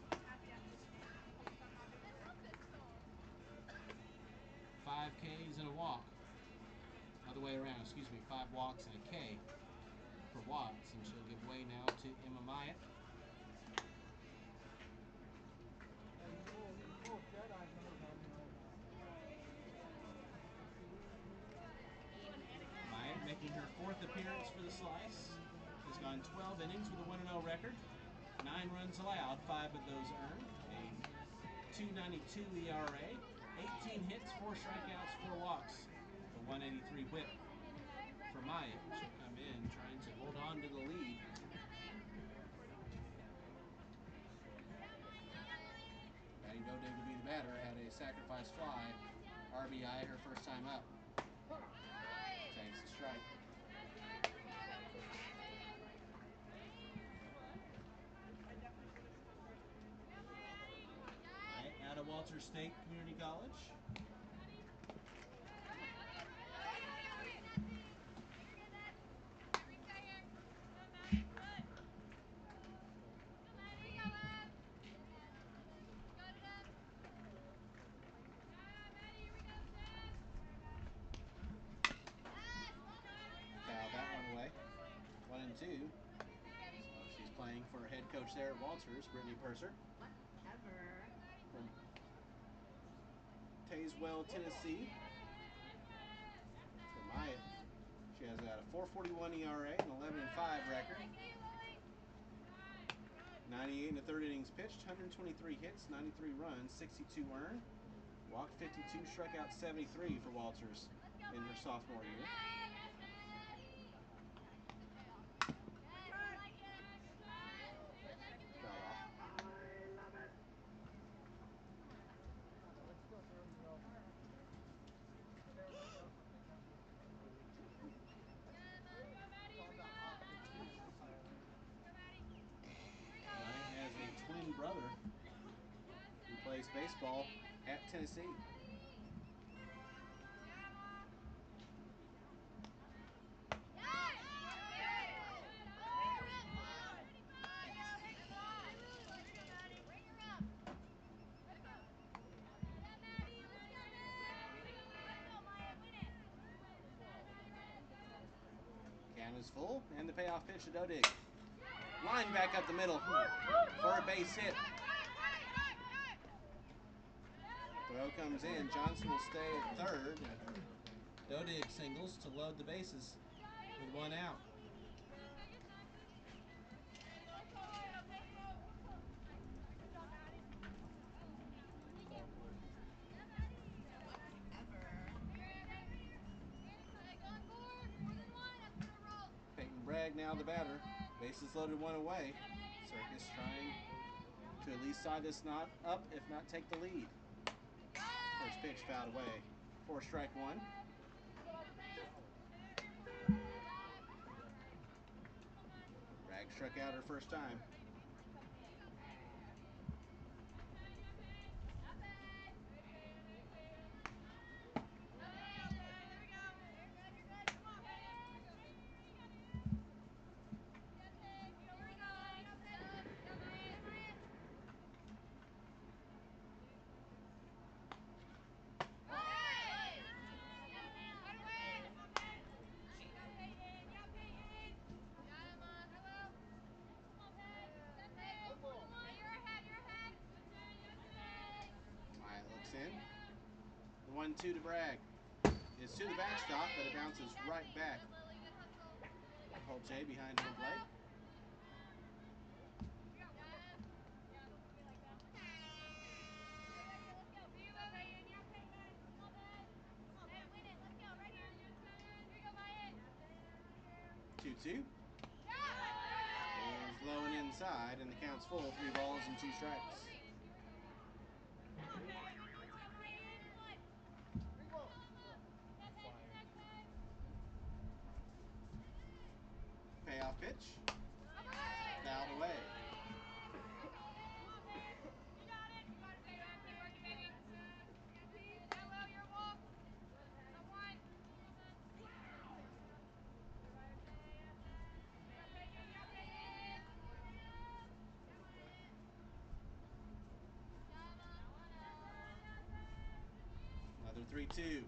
5 Ks and a walk. Other way around, excuse me, 5 walks and a K for Watts, and she'll give way now to Emma Myatt. Myatt making her 4th appearance for the Slice. She's gone 12 innings with a 1-0 record. 9 runs allowed, 5 of those earned. A .292 ERA, 18 hits, 4 strikeouts, 4 walks. A 183 whip for Myatt. She'll come in trying to hold on to the lead. Maddie Dodig to be the batter, had a sacrifice fly. RBI her first time up. Takes a strike. Myatt out of Walters State Community College. Foul that one away. 1-2. So she's playing for head coach there at Walters, Brittany Purser. From Tazewell, Tennessee. For Myatt, she has a 4.41 ERA and 11-5 record. 98 1/3 innings pitched, 123 hits, 93 runs, 62 earned. Walked 52, struck out 73 for Walters in her sophomore year. Myatt has a twin brother who plays baseball at Tennessee. Count is full, and the payoff pitch to Dodig. Line back up the middle for a base hit. Throw comes in. Johnson will stay at third. Dodig singles to load the bases with 1 out. Peyton Bragg now the batter. Bases loaded, 1 away. Circus trying to at least side this knot up, if not take the lead. First pitch fouled away for strike 1. Bragg struck out her first time. 1-2 to Bragg. It's to the backstop, but it bounces right back. Holche behind home plate. Two. Is low and inside, and the count's full. 3 balls and 2 strikes. Payoff pitch. Fouled away. Another 3-2.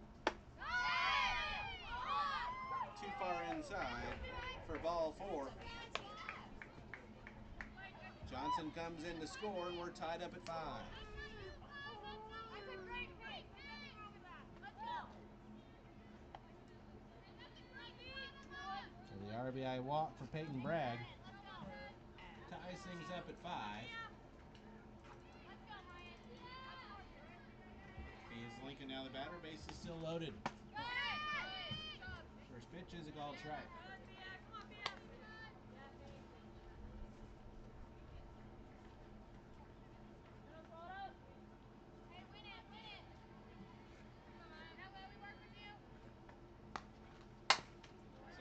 Too far inside for ball 4. Johnson comes in to score, and we're tied up at 5. So the RBI walk for Peyton Bragg ties things up at 5. Is Lincoln now the batter? Base is still loaded. First pitch is a called strike.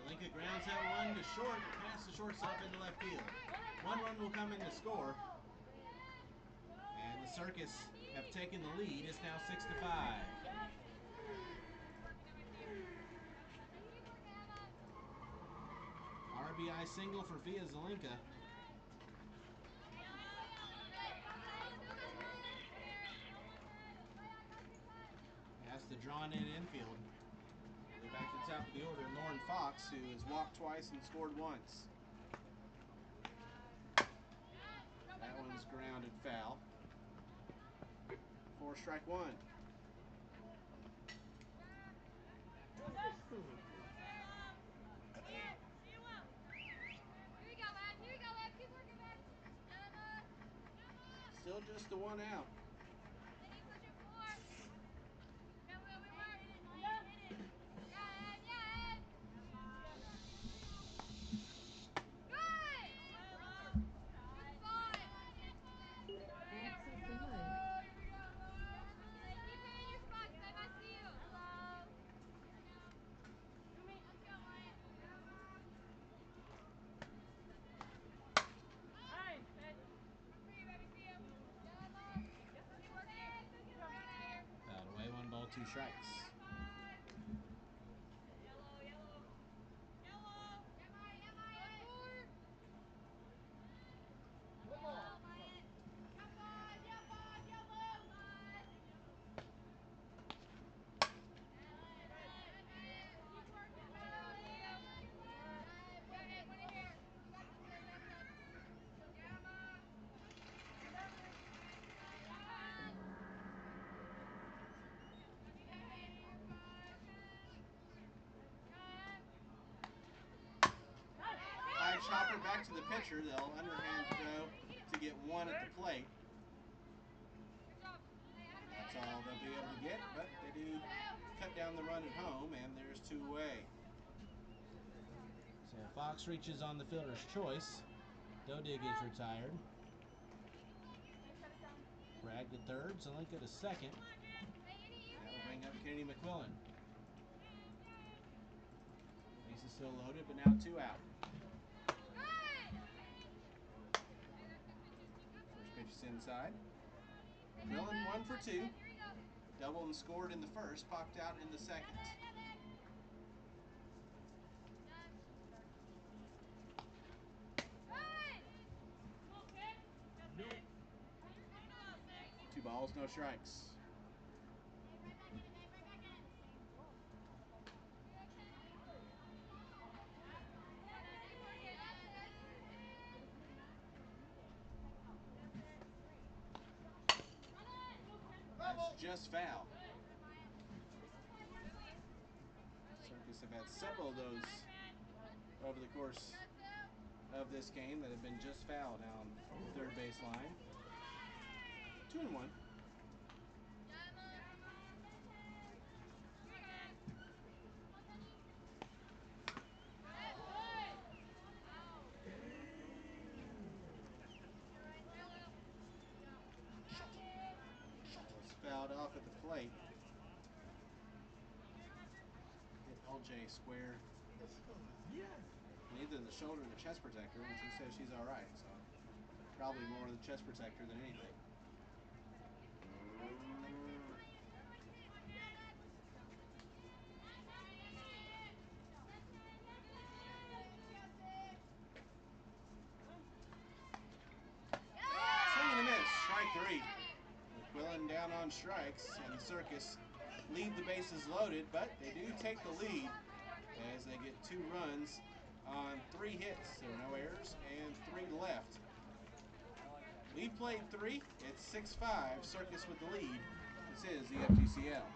Lincoln grounds that one to short, past the shortstop into left field. 1 run will come in to score. And the Circus have taken the lead. It's now 6-5. RBI single for Via Zelinka. That's the drawn in infield. Back to the top of the order, Lauren Fox, who has walked twice and scored once. That one's grounded foul. 4 strike 1. Still just the 1 out. Fouled away, 1 ball, 2 strikes. Chopper back to the pitcher. They'll underhand throw to get 1 at the plate. That's all they'll be able to get, but they do cut down the run at home, and there's 2 away. So Fox reaches on the fielder's choice. Dodig is retired. Bragg to third, Zelinka to second. That'll bring up Kennedy McQuillan. Base is still loaded, but now 2 out. Pitch is inside. McQuillan 1 for 2. Doubled and scored in the first, popped out in the second. Two balls, no strikes. That's just foul. Circus have had several of those over the course of this game that have been just fouled down third base line. 2-1. Fouled off at the plate. Hit LJ square. Either the shoulder or the chest protector, and she says she's all right. So probably more the chest protector than anything. Swing and a miss. Strike 3. McQuillan down on strikes, and the Circus leave the bases loaded, but they do take the lead as they get 2 runs on 3 hits. There were no errors and 3 left. We've played 3. It's 6-5. Circus with the lead. This is the FGCL.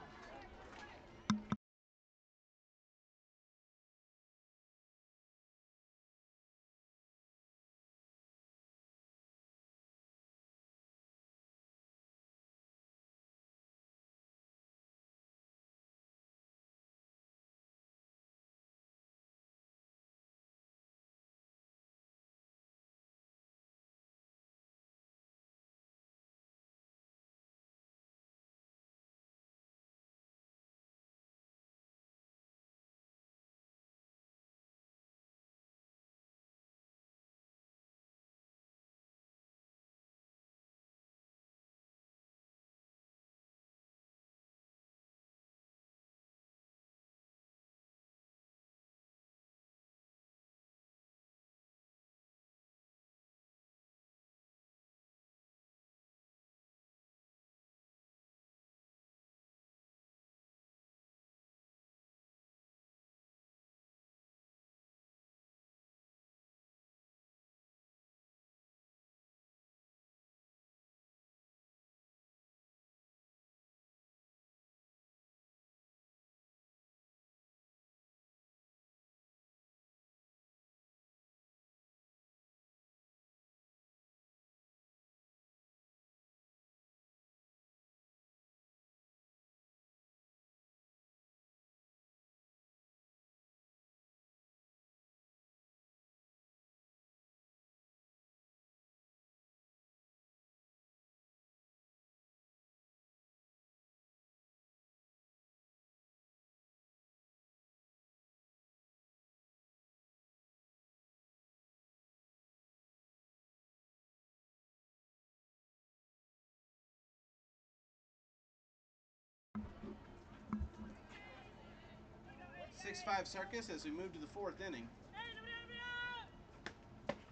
Six-5 Circus as we move to the 4th inning.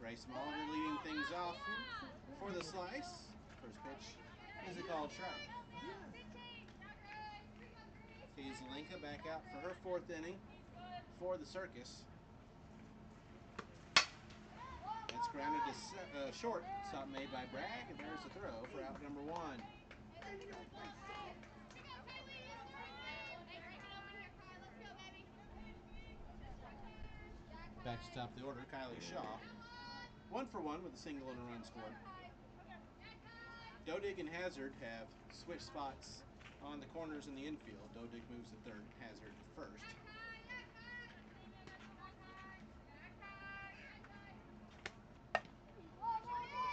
Grace Mulder leading things off for the slice. First pitch is a called strike. Linka back out for her 4th inning for the Circus. That's grounded to short. Stop made by Bragg, and there's the throw for out number 1. Back to top of the order, Kylie Shaw. 1 for 1 with a single and a run scored. Dodig and Hazard have switched spots on the corners in the infield. Dodig moves to third, Hazard to first.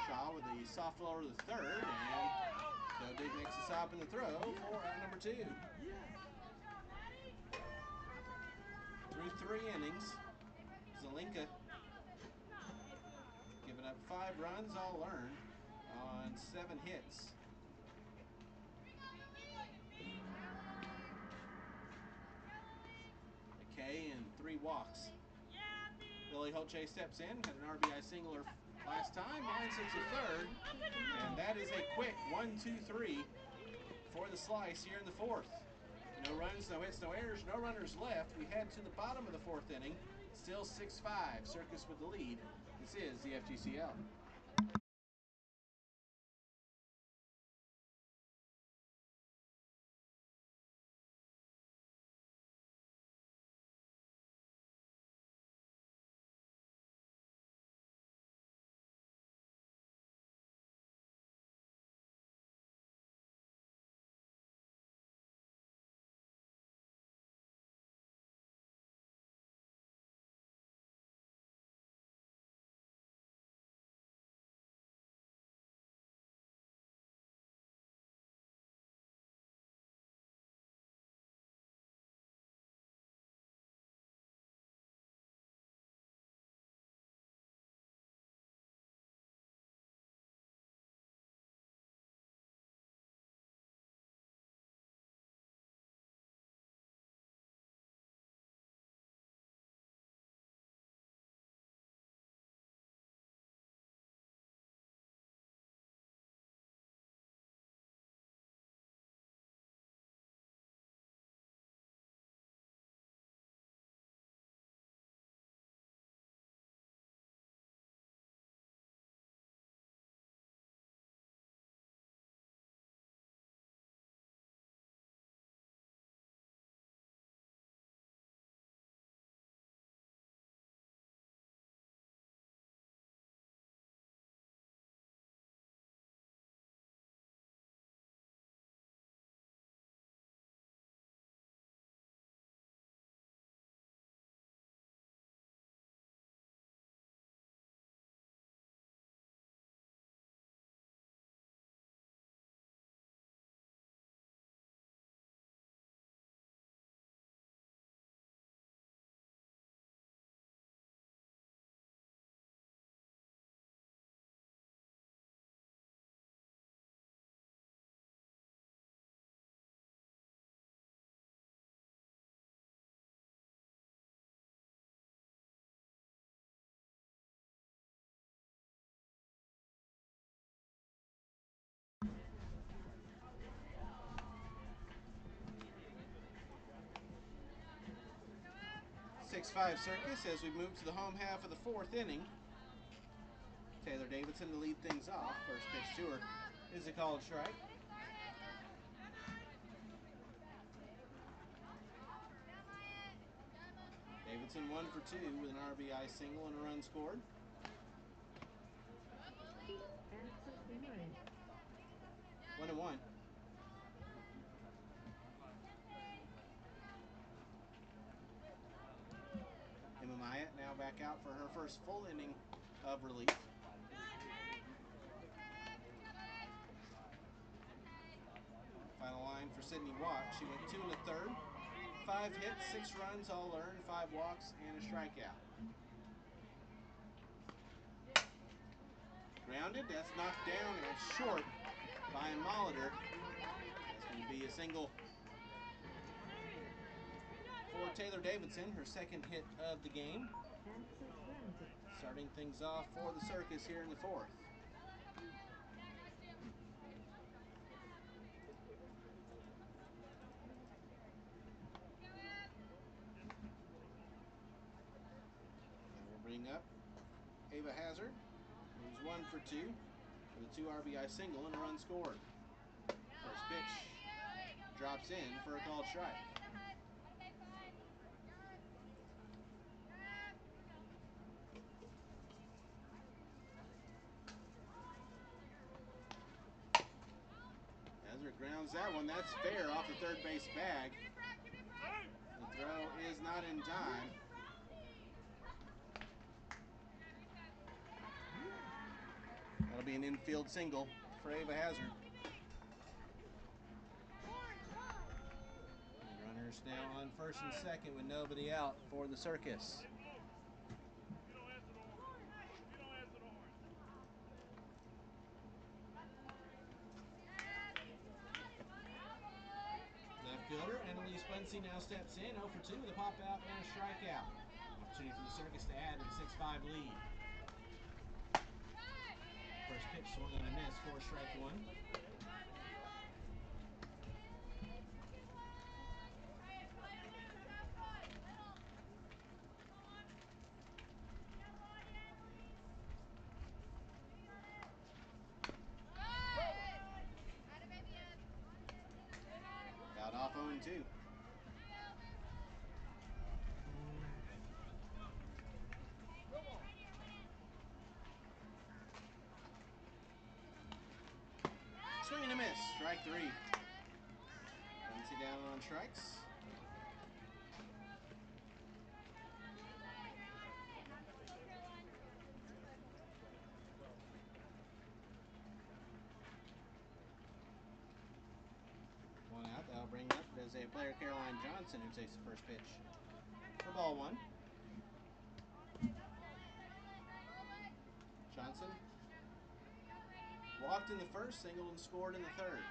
Shaw with the soft lower to the third, and Dodig makes a stop in the throw for out number 2. Through 3 innings, Zelinka giving up 5 runs, all earned, on 7 hits. A K and 3 walks. Billy Holtche steps in, had an RBI singler last time, lines it to third, and that is a quick 1-2-3 for the slice here in the 4th. No runs, no hits, no errors, no runners left. We head to the bottom of the 4th inning. Still 6-5, Circus with the lead. This is the FGCL. 6-5 Circus as we move to the home half of the fourth inning. Taylor Davidson to lead things off. First pitch to her is a called strike. Davidson 1 for 2 with an RBI single and a run scored. 1-1. Emma Myatt now back out for her first full inning of relief. Final line for Sydney Watt. She went 2 1/3. 5 hits, 6 runs, all earned, 5 walks, and a strikeout. Grounded, that's knocked down and short by Molitor. That's going to be a single for Taylor Davidson, her second hit of the game. Starting things off for the Circus here in the fourth. Bring up Ava Hazard, who's 1 for 2 with a 2 RBI single and a run scored. First pitch drops in for a called strike. Hazard grounds that one. That's fair off the third base bag. The throw is not in time. That'll be an infield single for Ava Hazard. Runners now on first and second with nobody out for the Circus. Left fielder Annalise Bunsey now steps in, 0 for 2 with a pop out and a strikeout. Opportunity for the Circus to add to the 6-5 lead. First pitch swung on a miss for strike one. Got off 0-2. Swing and a miss, strike 3. Bunsey down on strikes. One out, that'll bring up as a player Caroline Johnson who takes the first pitch for ball 1. Johnson walked in the first, singled and scored in the third.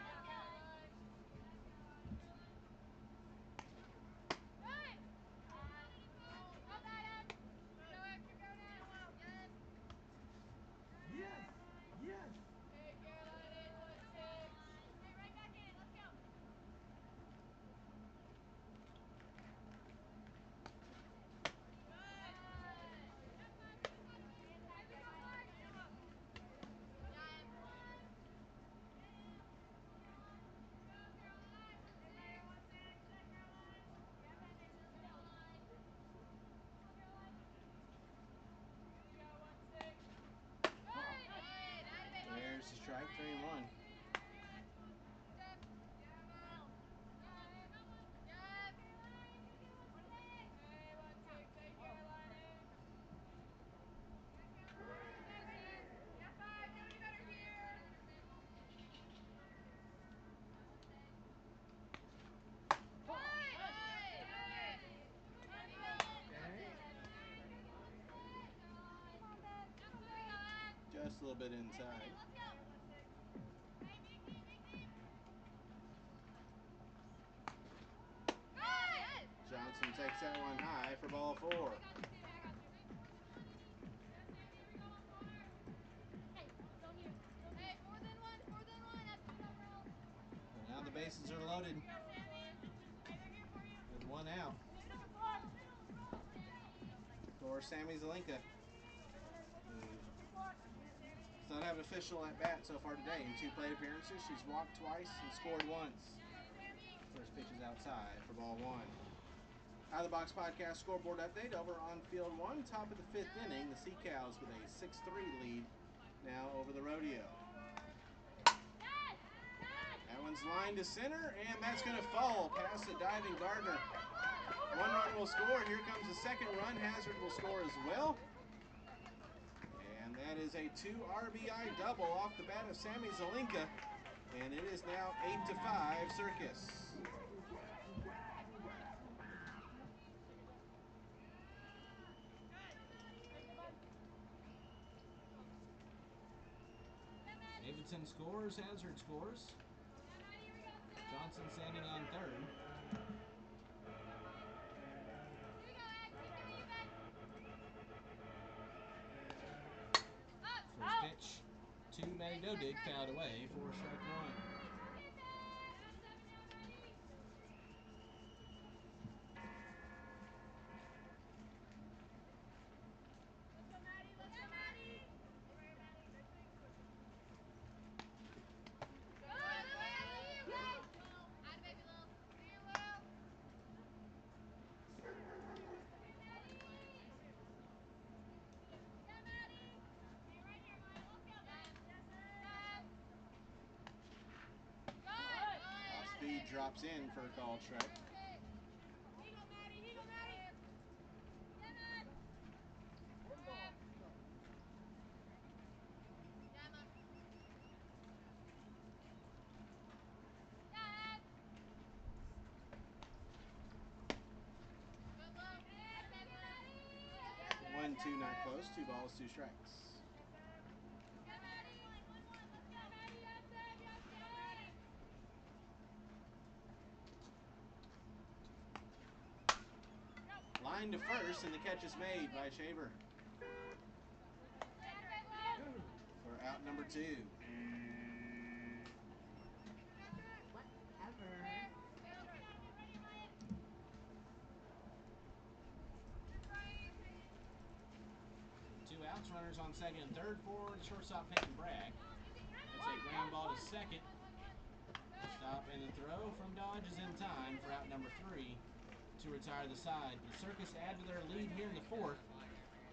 There's the strike, 3-1. Just a little bit inside. Johnson takes that one high for ball 4. Well, now the bases are loaded with 1 out. for Sammy Zelinka. Does not have an official at bat so far today. In 2 plate appearances, she's walked twice and scored once. First pitch is outside for ball 1. Out of the Box Podcast scoreboard update over on field 1, top of the 5th inning. The Sea Cows with a 6-3 lead now over the Rodeo. That one's lined to center, and that's going to fall past the diving Gardner. 1 run will score. Here comes the second run. Hazard will score as well. And that is a 2 RBI double off the bat of Sammy Zelinka. And it is now 8-5 Circus. Davidson scores, Hazard scores. Johnson standing on third. First pitch to Maddie Dodig, fouled away for strike 1. Speed drops in for a called strike. One, two, not close. 2 balls, 2 strikes. Line to first, and the catch is made by Shaver for out number 2. Whatever. 2 outs, runners on second and third for the shortstop Peyton Bragg. That's a ground ball to second. Stop and the throw from Dodge is in time for out number 3 to retire the side. The Circus add to their lead here in the 4th.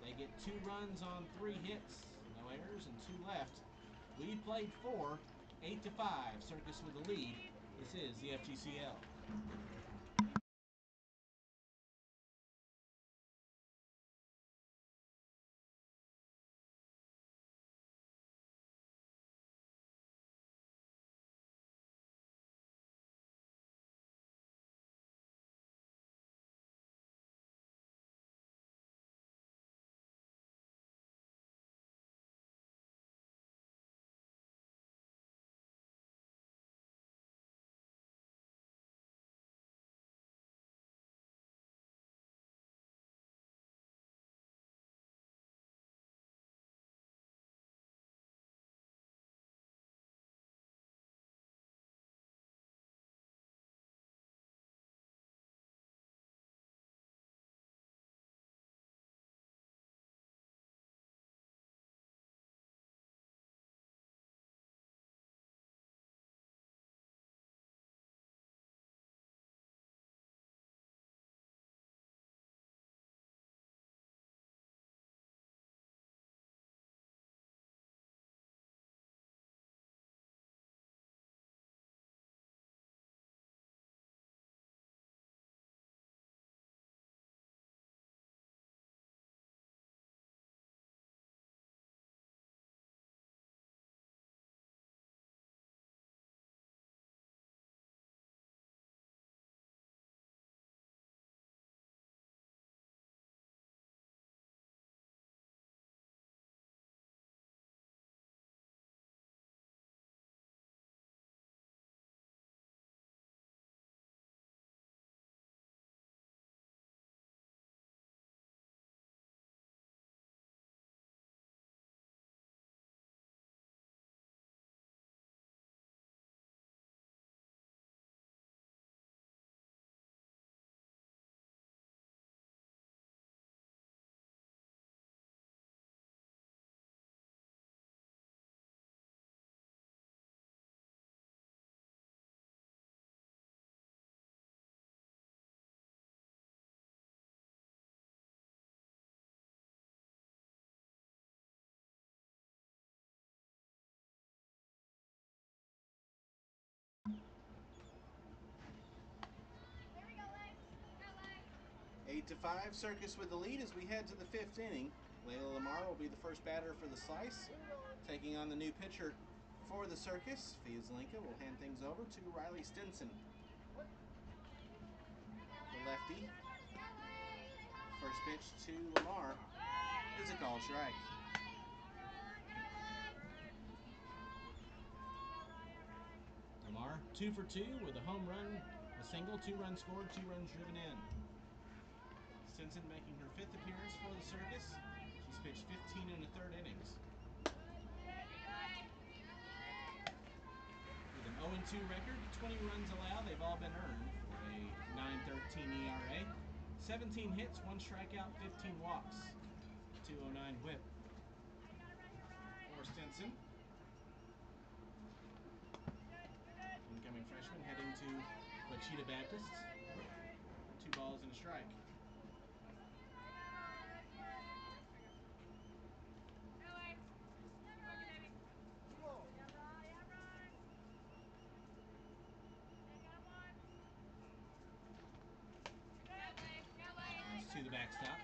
They get 2 runs on 3 hits, no errors, and 2 left. We played 4, 8-5. Circus with the lead. This is the FGCL. 8-5, Circus with the lead as we head to the 5th inning. Layla Lamar will be the first batter for the Slice, taking on the new pitcher for the Circus. Fieselinka will hand things over to Riley Stinson, the lefty. First pitch to Lamar is a called strike. Lamar 2 for 2 with a home run, a single, 2 runs scored, 2 runs driven in. Stinson making her 5th appearance for the Circus. She's pitched 15 in the 3rd innings. With an 0-2 record, 20 runs allowed, they've all been earned for a 9.13 ERA. 17 hits, 1 strikeout, 15 walks, 209 whip for Stinson. Incoming freshman heading to Wichita Baptist. 2 balls and a strike. To the backstop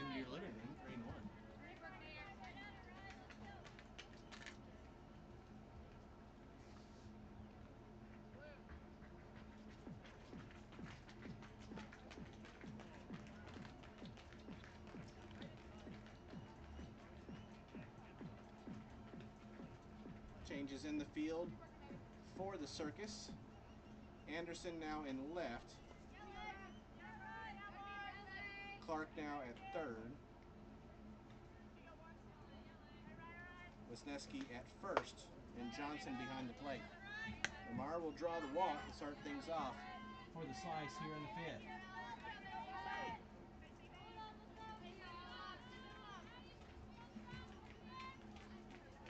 in your living room, 3-1. Changes in the field for the Circus. Anderson now in left. Clark now at 3rd. Wisniewski at 1st, and Johnson behind the plate. Lamar will draw the walk and start things off for the Slice here in the 5th.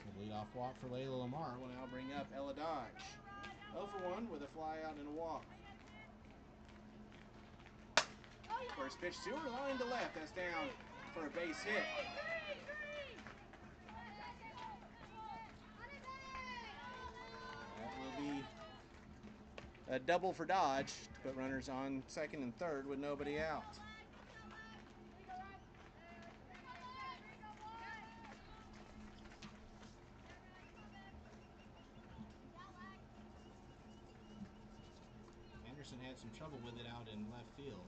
The leadoff walk for Layla Lamar will now bring up Ella Dodge. 0 for 1 with a fly out and a walk. First pitch to her, line to left. That's down for a base hit. That will be a double for Dodge to put runners on 2nd and 3rd with nobody out. Anderson had some trouble with it out in left field.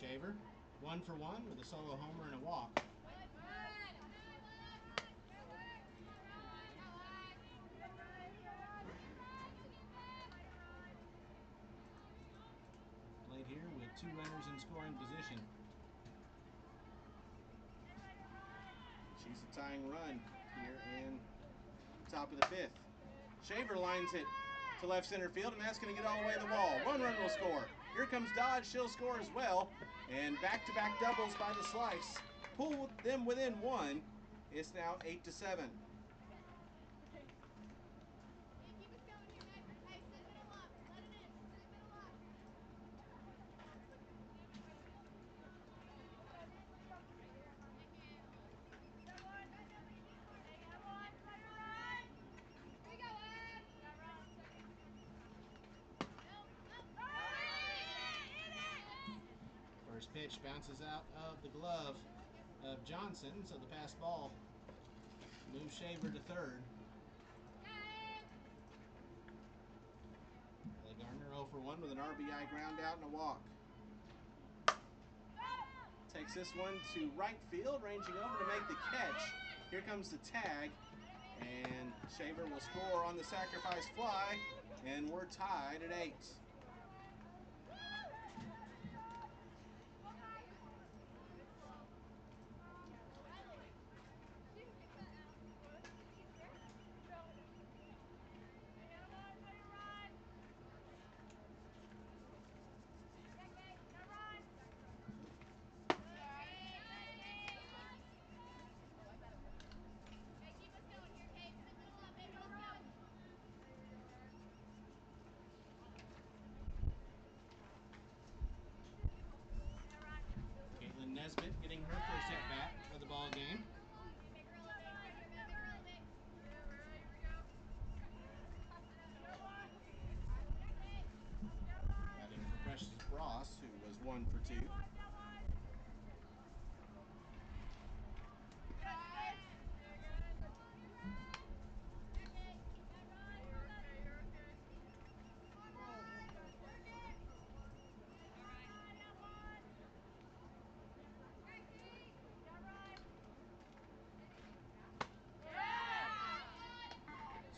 Shaver, 1 for 1 with a solo homer and a walk. Played here with 2 runners in scoring position. She's a tying run here in top of the 5th. Shaver lines it to left center field, and that's going to get all the way to the wall. 1 run will score. Here comes Dodge. She'll score as well. And back-to-back doubles by the Slice. Pull them within 1. It's now 8-7. First pitch bounces out of the glove of Johnson, so the pass ball moves Shaver to 3rd. Ellie Gardner 0 for 1 with an RBI ground out and a walk. Takes this one to right field, ranging over to make the catch. Here comes the tag, and Shaver will score on the sacrifice fly, and we're tied at 8. Nesbitt getting her first at bat of the ball game. Batting for Precious Ross, who was 1 for 2.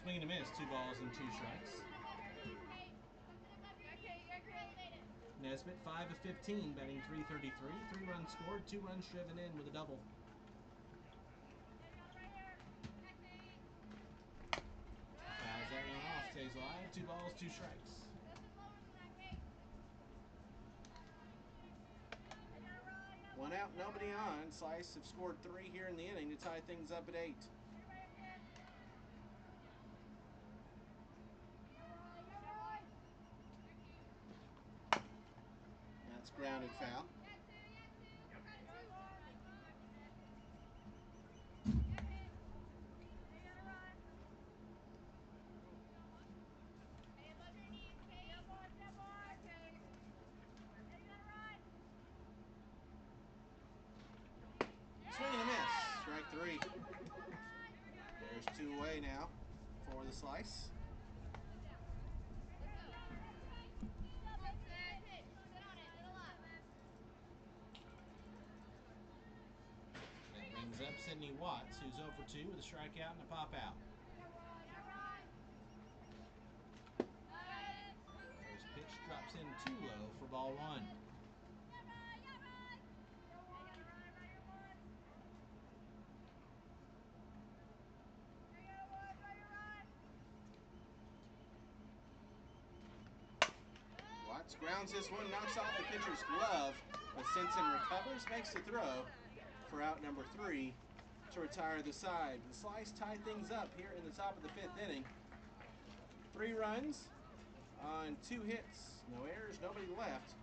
Swing and a miss, 2 balls and 2 strikes. Nesbitt 5 of 15, batting .333, 3 runs scored, 2 runs driven in with a double. Fouls that one off, stays live, 2 balls, 2 strikes. One out, nobody on. Slice have scored 3 here in the inning to tie things up at 8. That's grounded foul. Swing and a miss. Strike 3. There's 2 away now for the Slice. That brings up Sydney Watts, who's 0 for 2 with a strikeout and a pop out. First pitch drops in too low for ball 1. Watts grounds this one, knocks off the pitcher's glove, but Simpson recovers, makes the throw for out number 3 to retire the side. The Slice tie things up here in the top of the 5th inning. 3 runs on 2 hits, no errors, nobody left.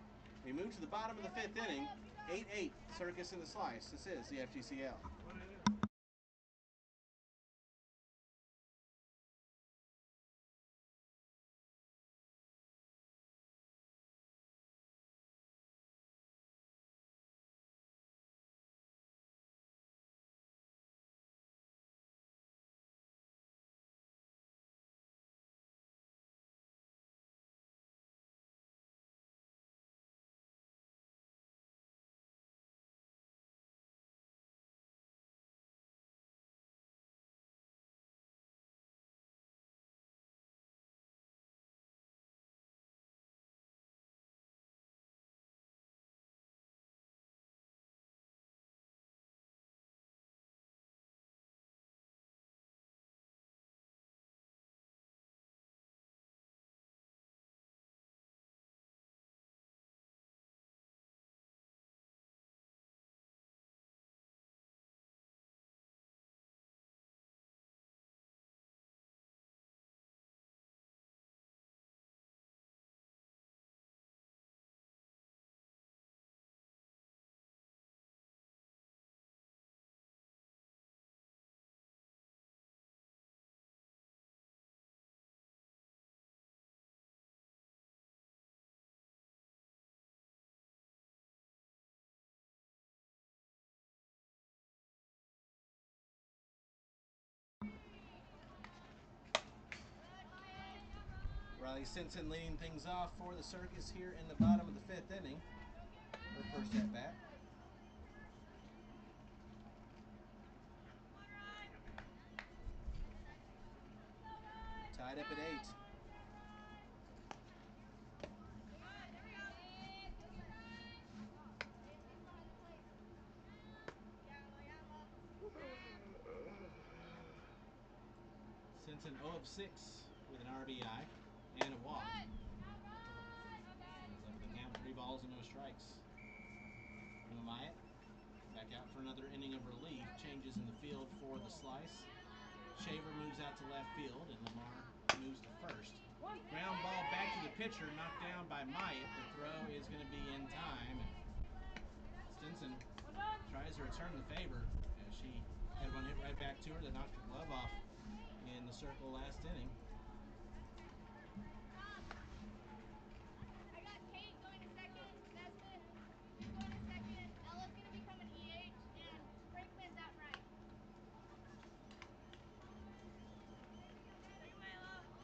We move to the bottom of the 5th inning, 8-8, Circus and the Slice. This is the FGCL. Riley Simpson leading things off for the Circus here in the bottom of the 5th inning. Her first at bat. Tied up at 8. Simpson 0 of 6 with an RBI and a walk. Ends up the count, 3 balls and no strikes. Myatt back out for another inning of relief. Changes in the field for the Slice. Shaver moves out to left field and Lamar moves to first. Ground ball back to the pitcher, knocked down by Myatt. The throw is going to be in time. And Stinson tries to return the favor as she had one hit right back to her that knocked her glove off in the circle last inning. I got Kate going to second, Nesbitt going to second, Ella's going to become an EH, and Franklin's out right.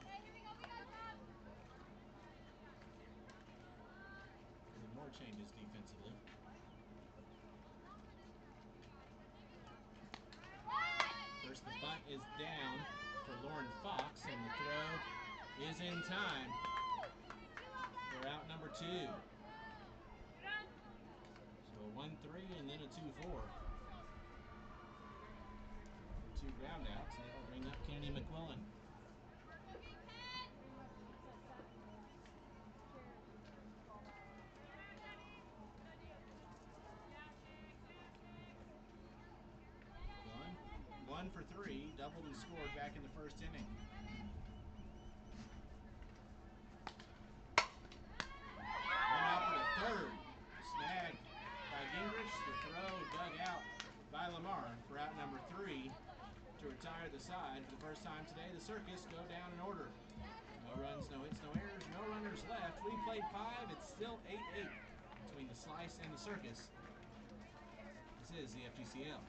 Hey, here we go, Tom. And more changes defensively. First, the bunt is down for Lauren Fox, and the throw is in time. They're out number 2. So a 1-3 and then a 2-4. 2 ground outs, and that'll bring up Kennedy McQuillan. McQuillan, 1 for 3, doubled and scored back in the first inning. One out for the third. Snagged by Gingrich. The throw dug out by Lamar for out number 3 to retire the side. For the first time today, the Circus go down in order. No runs, no hits, no errors, no runners left. We played 5. It's still 8-8 between the Slice and the Circus. This is the FGCL.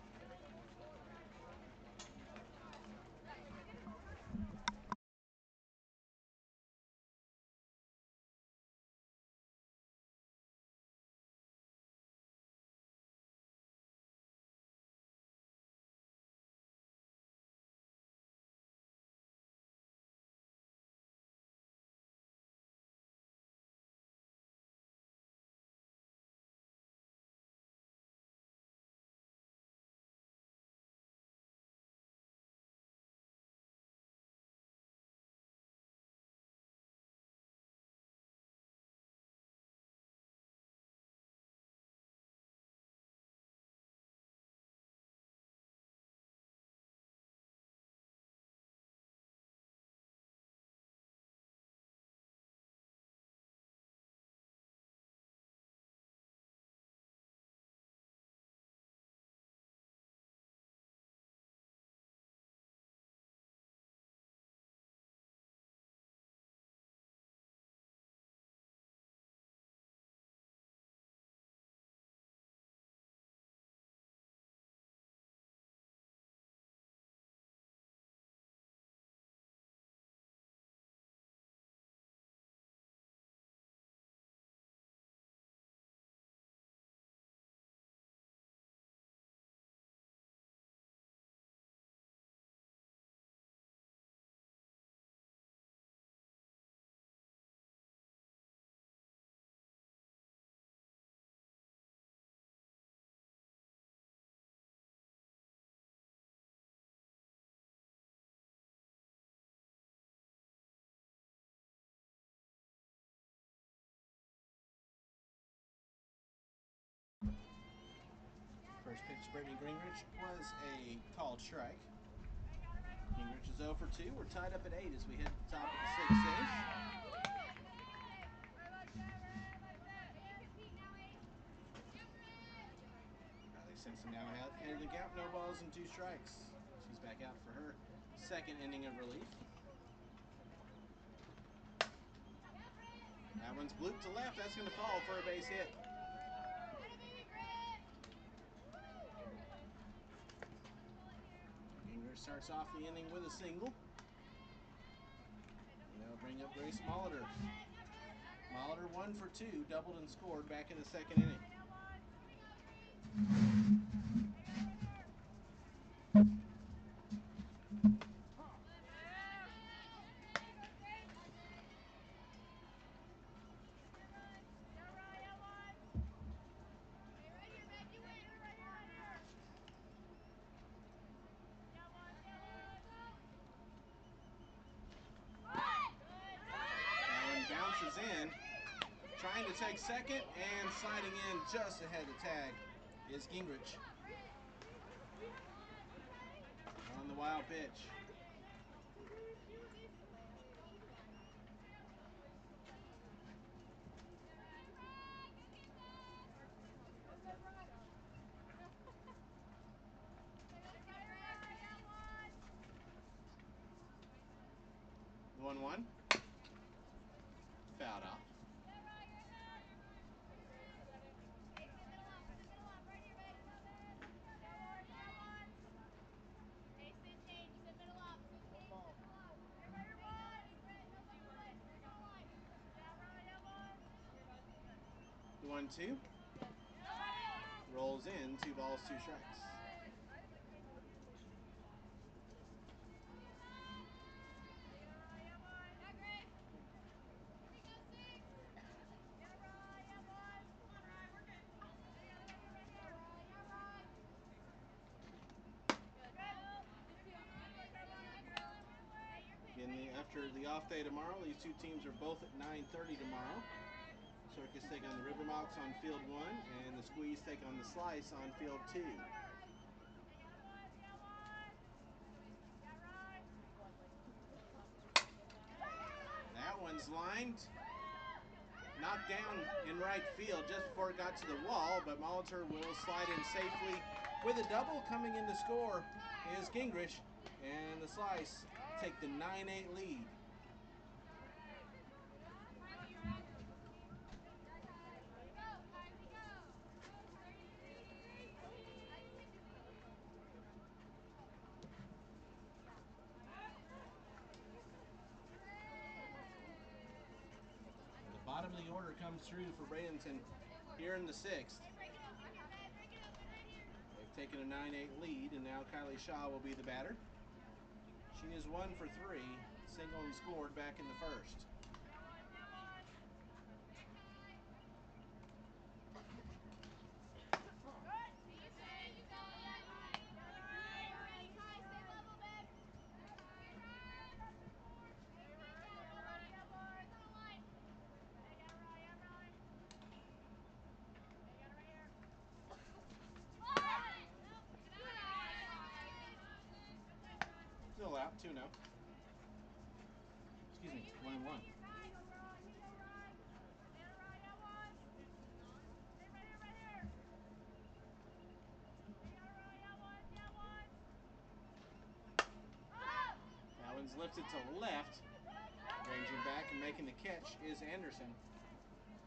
First pitch to Brittany Gingrich was a called strike. Gingrich is 0 for 2. We're tied up at 8 as we hit the top of the 6th inning. Riley Simpson now ahead of the count, no balls and 2 strikes. She's back out for her second inning of relief. That one's blooped to left. That's going to fall for a base hit. Gingrich starts off the inning with a single. And they'll bring up Grace Molitor. Molitor 1 for 2, doubled and scored back in the second inning. Bounces in, trying to take second, and sliding in just ahead of the tag is Gingrich on the wild pitch. 1-1. Fouled off. The 1-2. Rolls in, 2 balls, 2 strikes. After the off day tomorrow, these two teams are both at 9:30 tomorrow. Circus take on the River Mocs on field 1, and the Squeeze take on the Slice on field 2. That one's lined. Knocked down in right field just before it got to the wall, but Molitor will slide in safely with a double. Coming in to score is Gingrich, and the Slice take the 9-8 lead. The bottom of the order comes through for Bradenton here in the 6th. They've taken a 9-8 lead, and now Kylie Shaw will be the batter. She is 1 for 3, single and scored back in the 1st. Still out, 2-0. Excuse me, 1-1. That one's lifted to left. Ranging back and making the catch is Anderson.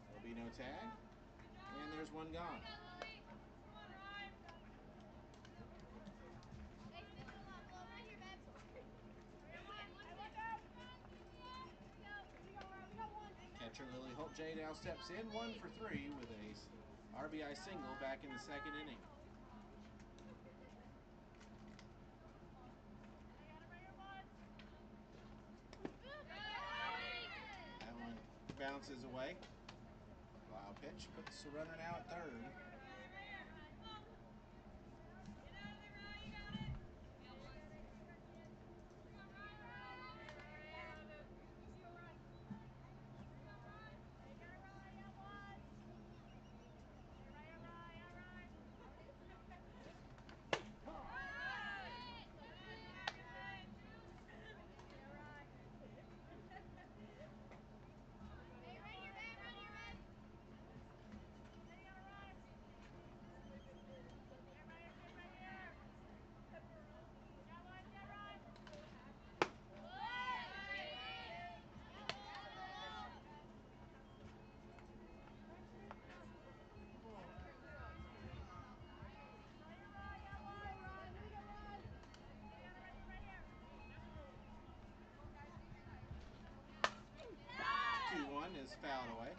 There'll be no tag. And there's one gone. Catcher Lily Holt J now steps in, 1 for 3 with a RBI single back in the 2nd inning. That one bounces away. Wild pitch puts the runner now at 3rd. Is fouled away.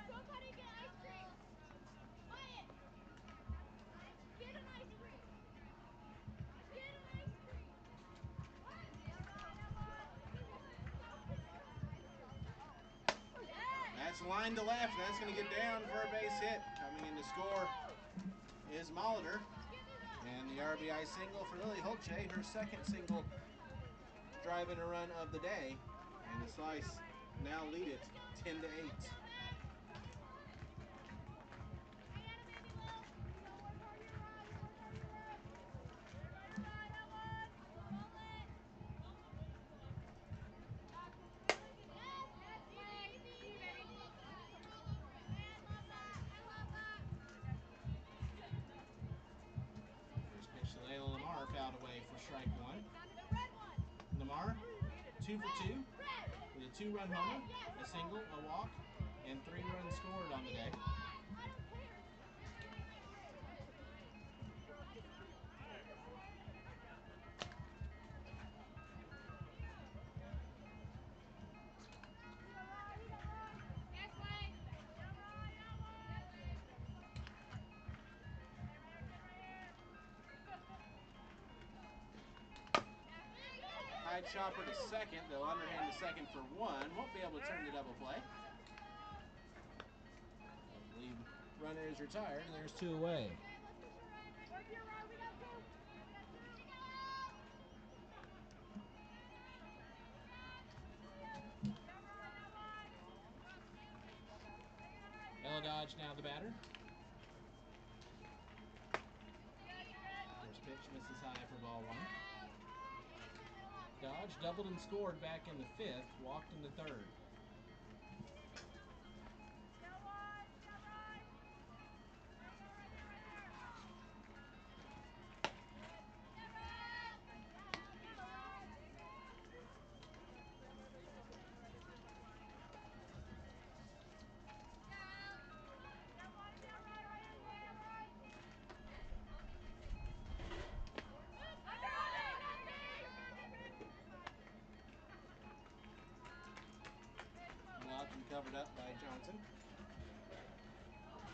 Somebody get ice cream. Buy it. Get an ice cream. Get an ice cream. That's line to left. That's going to get down for a base hit. Coming in to score is Molitor. And the RBI single for Lily Holtje, her 2nd single driving a run of the day. And the Slice now lead it 10-8. 2 for 2 with a 2-run homer, a single, a walk, and 3 runs scored on the day. High chopper to second. They'll underhand to second for 1. Won't be able to turn the double play. Lead runner is retired, and there's 2 away. Ella Dodge now the batter. First pitch misses high for ball 1. Dodge doubled and scored back in the 5th, walked in the 3rd. Covered up by Johnson.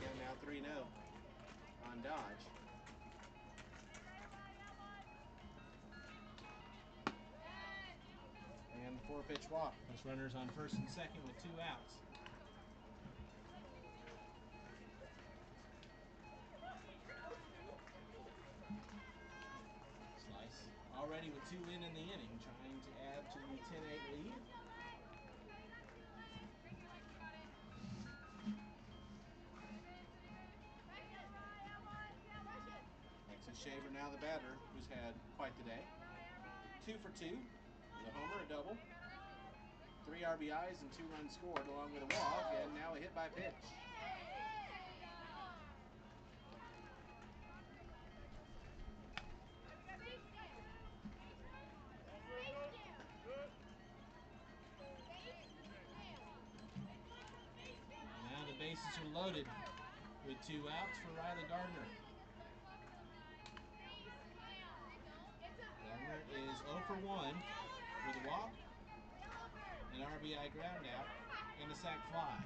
Count now 3-0 on Dodge. And 4-pitch walk. Plus runners on first and second with 2 outs. Slice already with 2 in the inning, trying to add to the 10-8 lead. Shaver now the batter, who's had quite the day. 2 for 2 with a homer, a double, 3 RBIs and 2 runs scored, along with a walk, and now a hit by pitch. Now the bases are loaded with 2 outs for Riley Gardner. Is 0 for 1 with a walk, an RBI ground out, and a sac fly.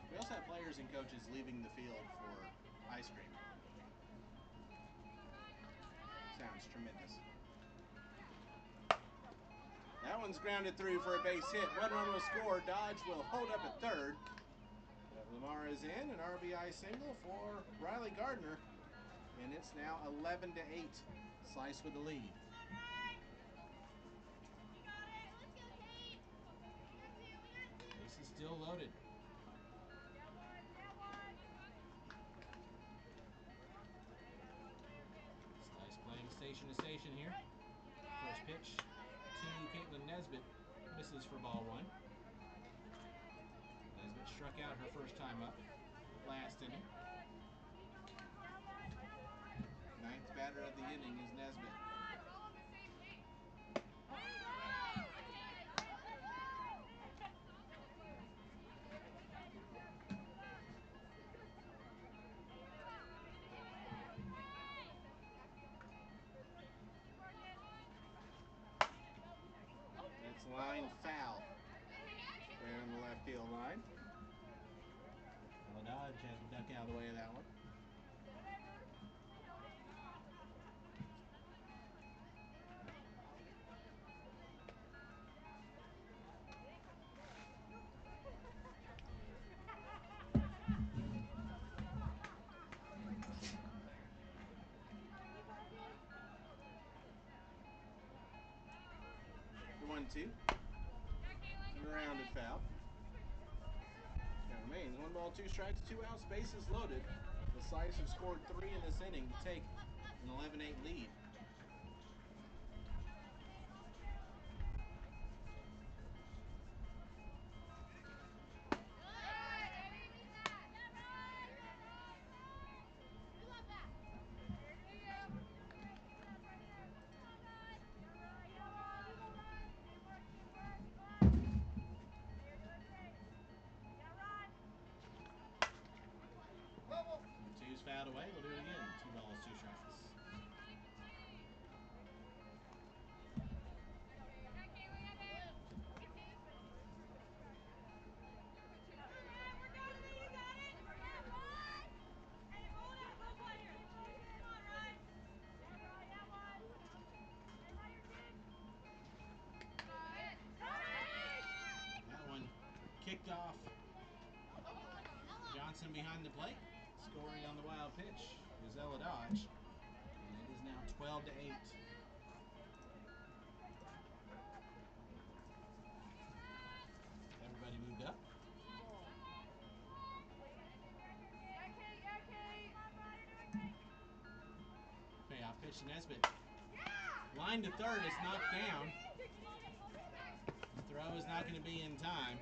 We also have players and coaches leaving the field for ice cream. Sounds tremendous. That one's grounded through for a base hit. 1 run will score. Dodge will hold up at 3rd. Lamar is in, an RBI single for Riley Gardner, and it's now 11-8. Slice with the lead. Bases still loaded. Station to station here. First pitch to Caitlin Nesbitt, misses for ball 1. Nesbitt struck out her first time up last inning. 9th batter of the inning is Nesbitt. Line foul there on the left field line. Well, Dodge has to duck out of the way of that one. The 1-2. Grounded foul. Count Remains 1 ball, 2 strikes, 2 outs, bases loaded. The Slice have scored 3 in this inning to take an 11-8 lead. Two's fouled away. We'll do it again. 2 balls, 2 strikes. That one kicked off. Johnson behind the plate. Scoring on the wild pitch is Ella Dodge. And it is now 12-8. Everybody moved up. Payoff pitch to Nesbitt. Line to third is knocked down. The throw is not going to be in time.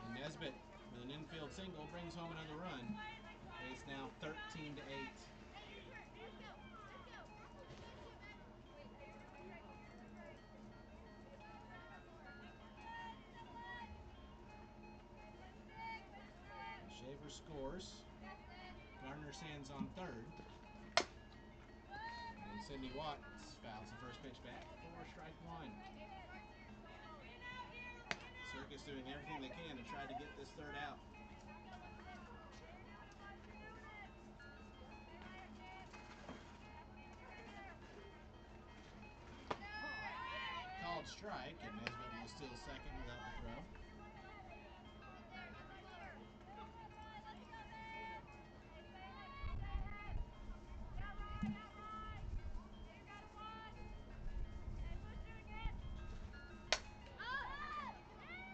And Nesbitt with an infield single brings home another run. It's now 13-8. Shaver scores. Gardner Sands on third. And Sydney Watts fouls the first pitch back for strike one. Circus doing everything they can to try to get this third out. Called strike, and Nesbitt will steal second without the throw.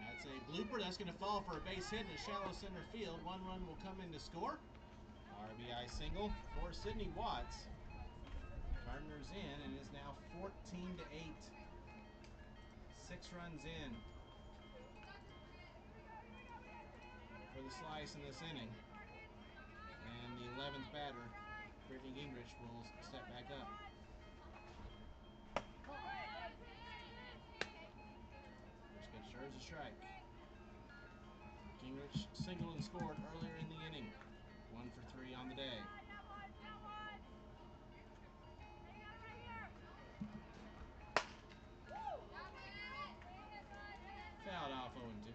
That's a blooper. That's going to fall for a base hit in the shallow center field. 1 run will come in to score. RBI single for Sydney Watts. Gardner's in, and is now 14-8. 6 runs in for the Slice in this inning. And the 11th batter, Brittany Gingrich, will step back up. First pitch serves a strike. Gingrich singled and scored earlier in the inning. 1 for 3 on the day. Fouled off 0-2.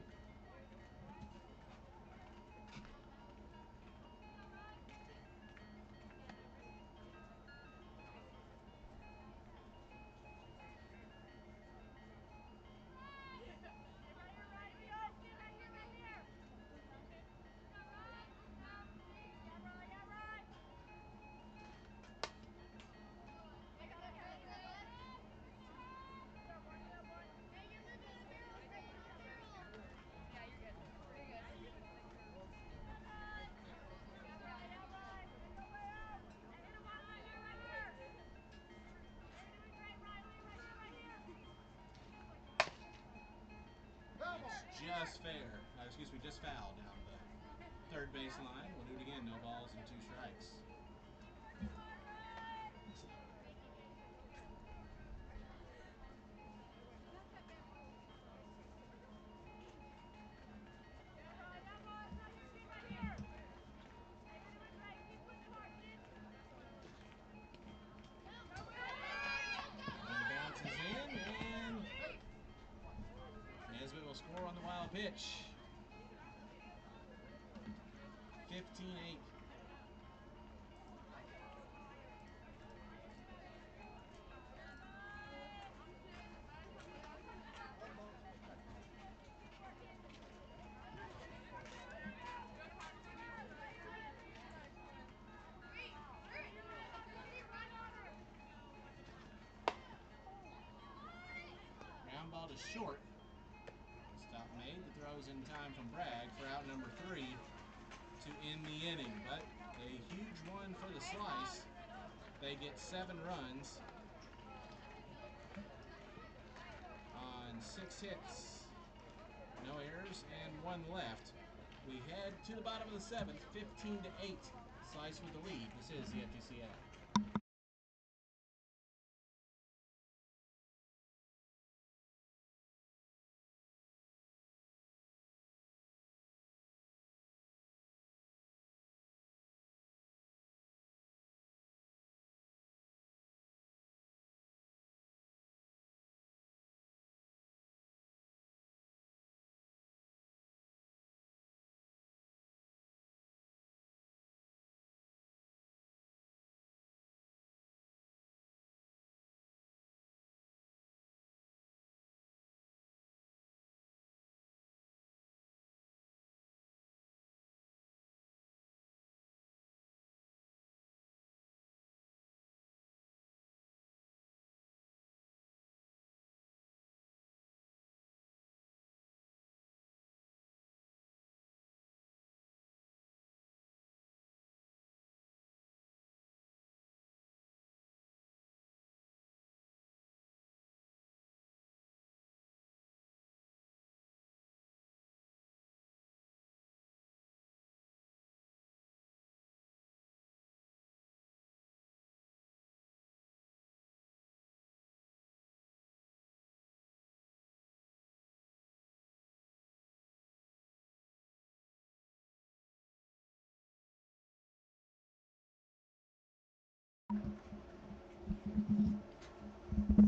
Just fair. Just foul down the third base line. We'll do it again. No balls and 2 strikes. One bounces in, and Nesbitt will score on the wild pitch. 15-8. Ground ball to short. Stop made. The throw throws in time from Bragg for out number 3 to end the inning. But a huge one for the Slice. They get 7 runs on 6 hits, no errors, and 1 left. We head to the bottom of the 7th, 15-8. Slice with the lead. This is the FGCL.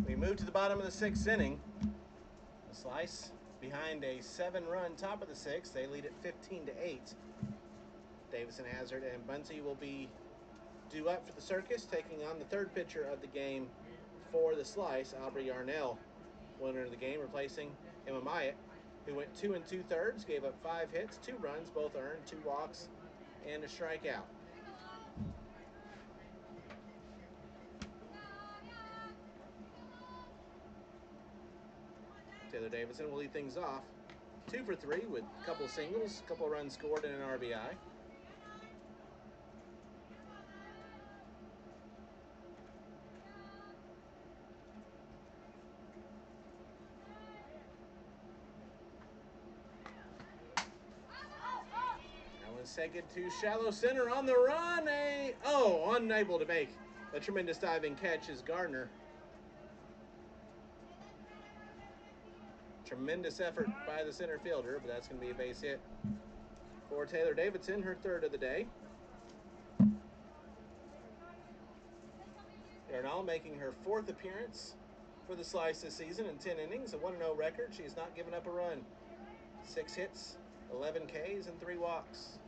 We move to the bottom of the 6th inning. The Slice behind a 7-run top of the 6th. They lead at 15-8. Davison Hazard and Bunty will be due up for the Circus, taking on the 3rd pitcher of the game for the Slice, Aubrey Yarnell. Winner of the game, replacing Emma Myatt, who went 2 2/3, gave up 5 hits, 2 runs, both earned, 2 walks, and a strikeout. Taylor Davison will lead things off. 2 for 3 with a couple singles, a couple runs scored, and an RBI. Second to shallow center on the run. Unable to make a tremendous diving catch is Gardner. Tremendous effort by the center fielder, but that's going to be a base hit for Taylor Davidson, her 3rd of the day. Yarnell making her 4th appearance for the Slice this season in 10 innings, a 1-0 record. She has not given up a run. 6 hits, 11 Ks, and 3 walks.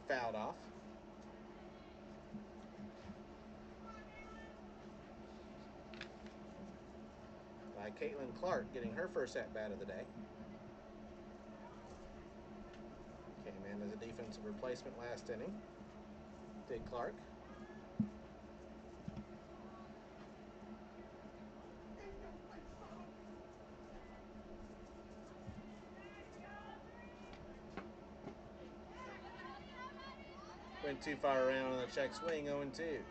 Fouled off. By Caitlin Clark, getting her first at-bat of the day. Came in as a defensive replacement last inning. Did Clark. Went too far around on the check swing, 0-2.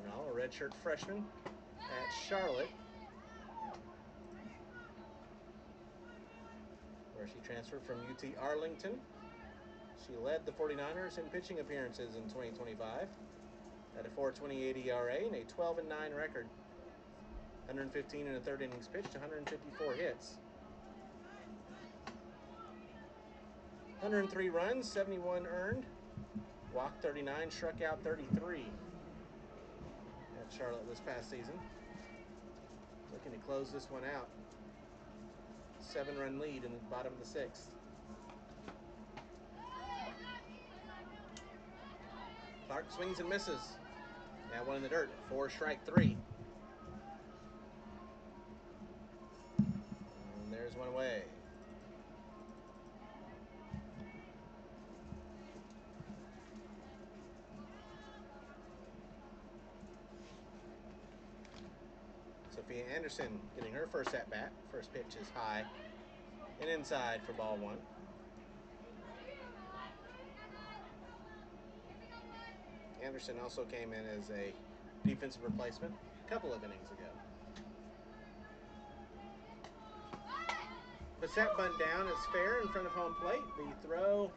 Now a redshirt freshman at Charlotte, where she transferred from UT Arlington. She led the 49ers in pitching appearances in 2025. At a 4.28 ERA and a 12-9 record. 115 and a third innings pitched, 154 hits. 103 runs, 71 earned. Walked 39, struck out 33 at Charlotte this past season. Looking to close this one out. 7-run lead in the bottom of the 6th. Clark swings and misses. Now one in the dirt, 4 strike 3. Sophia Anderson getting her first at bat. First pitch is high and inside for ball one. Anderson also came in as a defensive replacement a couple of innings ago. Puts that bunt down. It's fair in front of home plate. The throw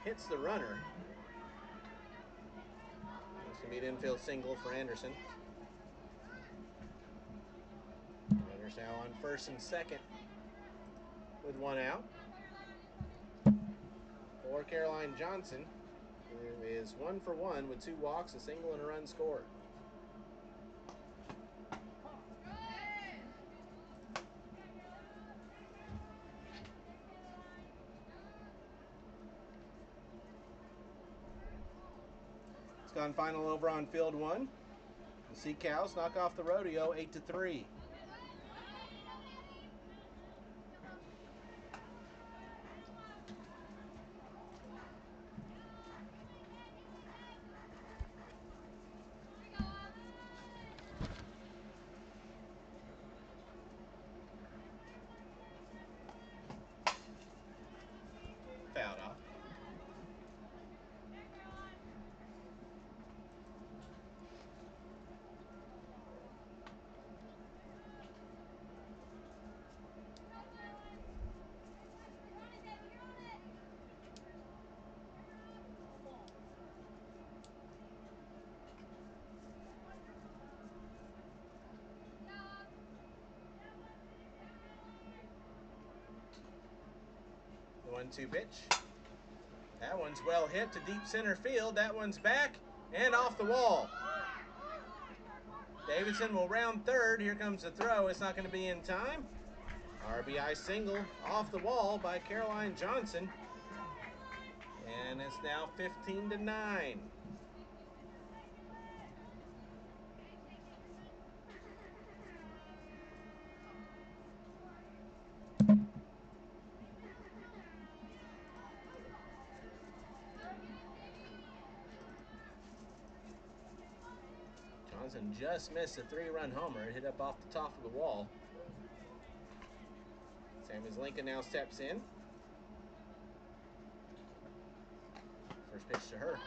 hits the runner. It's going to be an infield single for Anderson. Runners now on first and second with one out. For Caroline Johnson, who is 1 for 1 with 2 walks, a single, and a run scored. It's gone final over on field 1. The Sea Cows knock off the Rodeo 8-3. Fouled off. The 1-2 pitch. That one's well hit to deep center field. That one's back and off the wall. Davidson will round third. Here comes the throw. It's not going to be in time. RBI single off the wall by Caroline Johnson. And it's now 15-9. Johnson just missed a 3-run homer. It hit up off the top of the wall. Sammy's Lincoln now steps in. First pitch to her.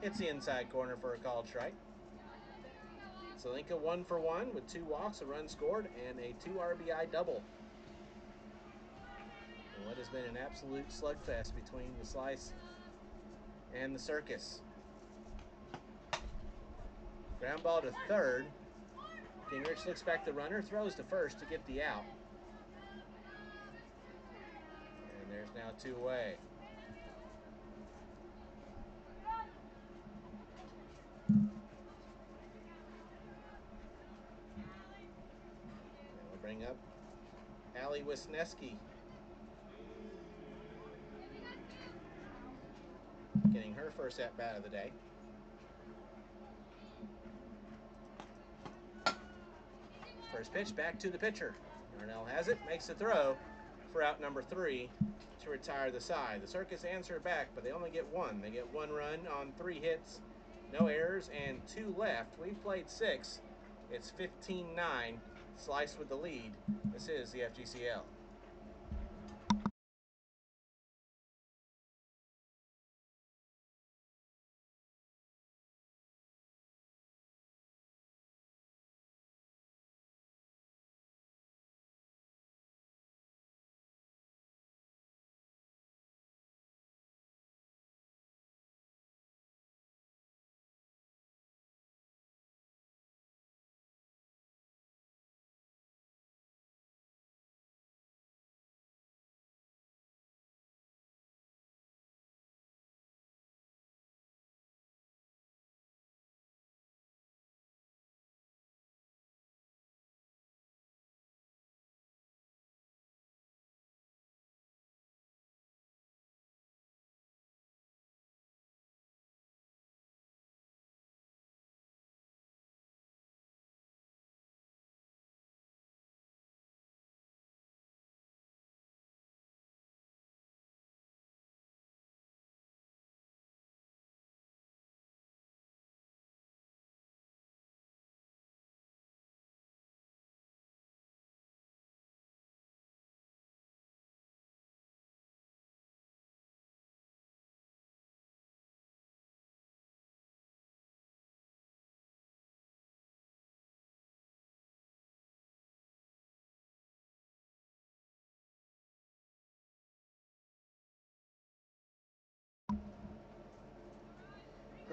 It's the inside corner for a called strike. Zelinka 1 for 1 with 2 walks, a run scored, and a 2 RBI double. And what has been an absolute slugfest between the Slice and the Circus. Ground ball to third. Gingrich looks back the runner, throws to first to get the out. And there's now 2 away. We'll bring up Allie Wisniewski. Getting her first at-bat of the day. First pitch back to the pitcher. Yarnell has it, makes the throw for out number 3 to retire the side. The Circus answer back, but they only get 1. They get 1 run on 3 hits, no errors, and 2 left. We've played 6. It's 15-9. Slice with the lead. This is the FGCL.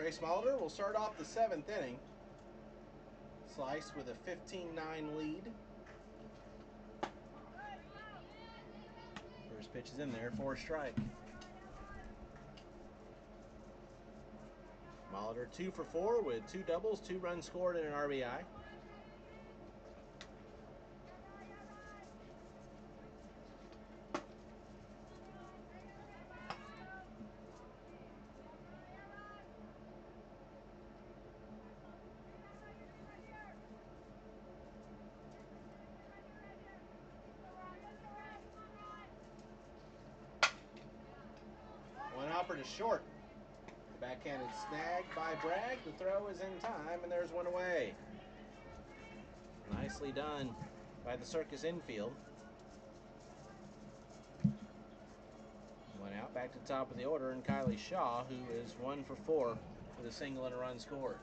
Grace Molitor will start off the 7th inning. Slice with a 15-9 lead. First pitch is in there for a strike. Molitor 2 for 4 with 2 doubles, 2 runs scored, and an RBI. One hopper to short. The backhanded snag by Bragg. The throw is in time, and there's one away. Nicely done by the Circus infield. One out, back to the top of the order, and Kylie Shaw, who is 1 for 4 with a single and a run scored.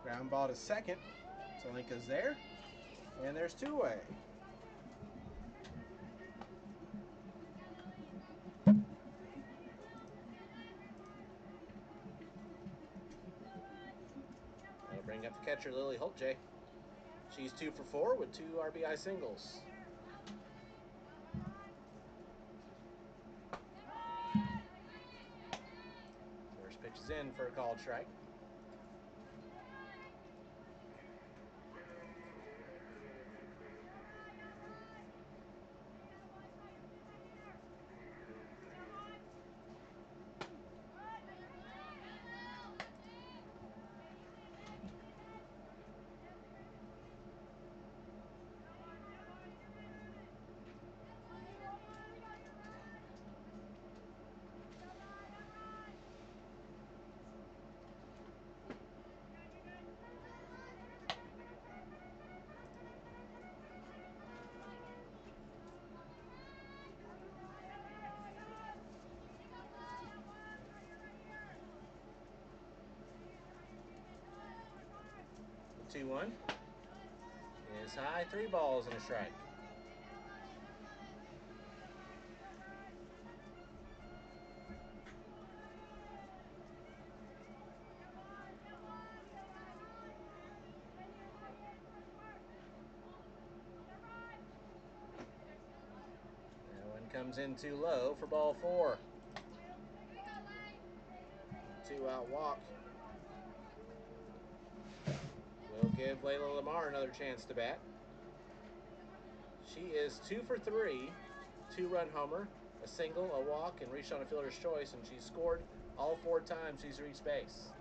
Ground ball to second. Zelenka's there. And there's 2 away. That'll bring up the catcher, Lily Holtje. She's 2 for 4 with 2 RBI singles. First pitch is in for a called strike. The 2-1 is high, 3 balls and a strike. That one comes in too low for ball 4. 2-out walk. We'll give Layla Lamar another chance to bat. She is 2 for 3, 2-run homer, a single, a walk, and reached on a fielder's choice, and she's scored all 4 times she's reached base.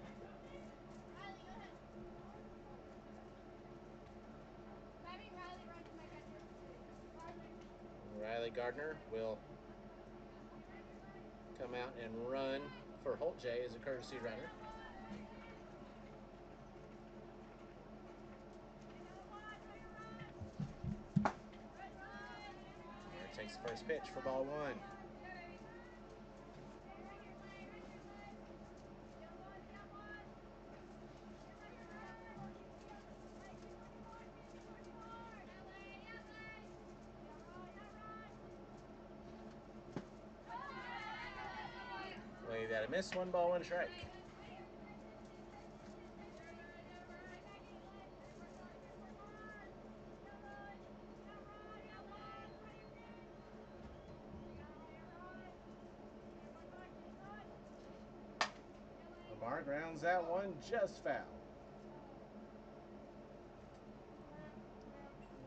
Riley Gardner will come out and run for Holtje as a courtesy runner. Takes the first pitch for ball 1. Wave at a miss, 1 ball, 1 strike. Lamar grounds that one just foul.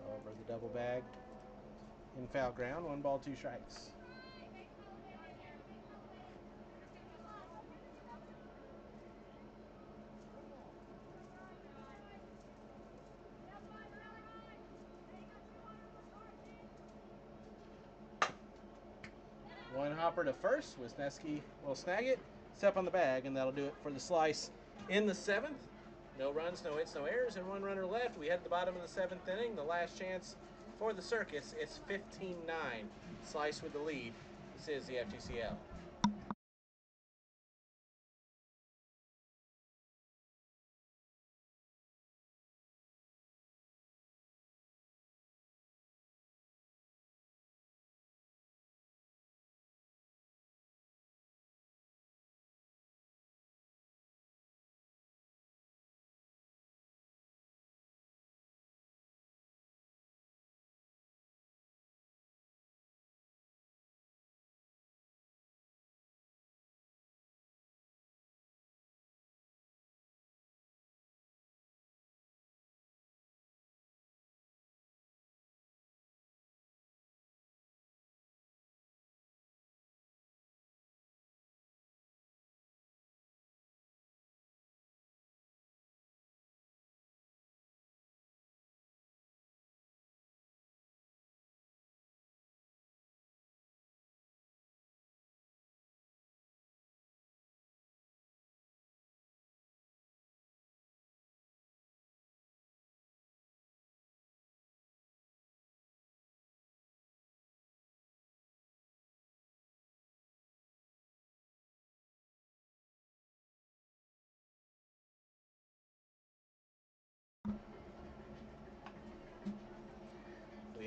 Over the double bag in foul ground, 1 ball, 2 strikes. One hopper to first. Wisniewski will snag it, step on the bag, and that'll do it for the slice in the 7th. No runs, no hits, no errors, and 1 runner left. We head to the bottom of the 7th inning. The last chance for the Circus. It's 15-9. Slice with the lead. This is the FGCL.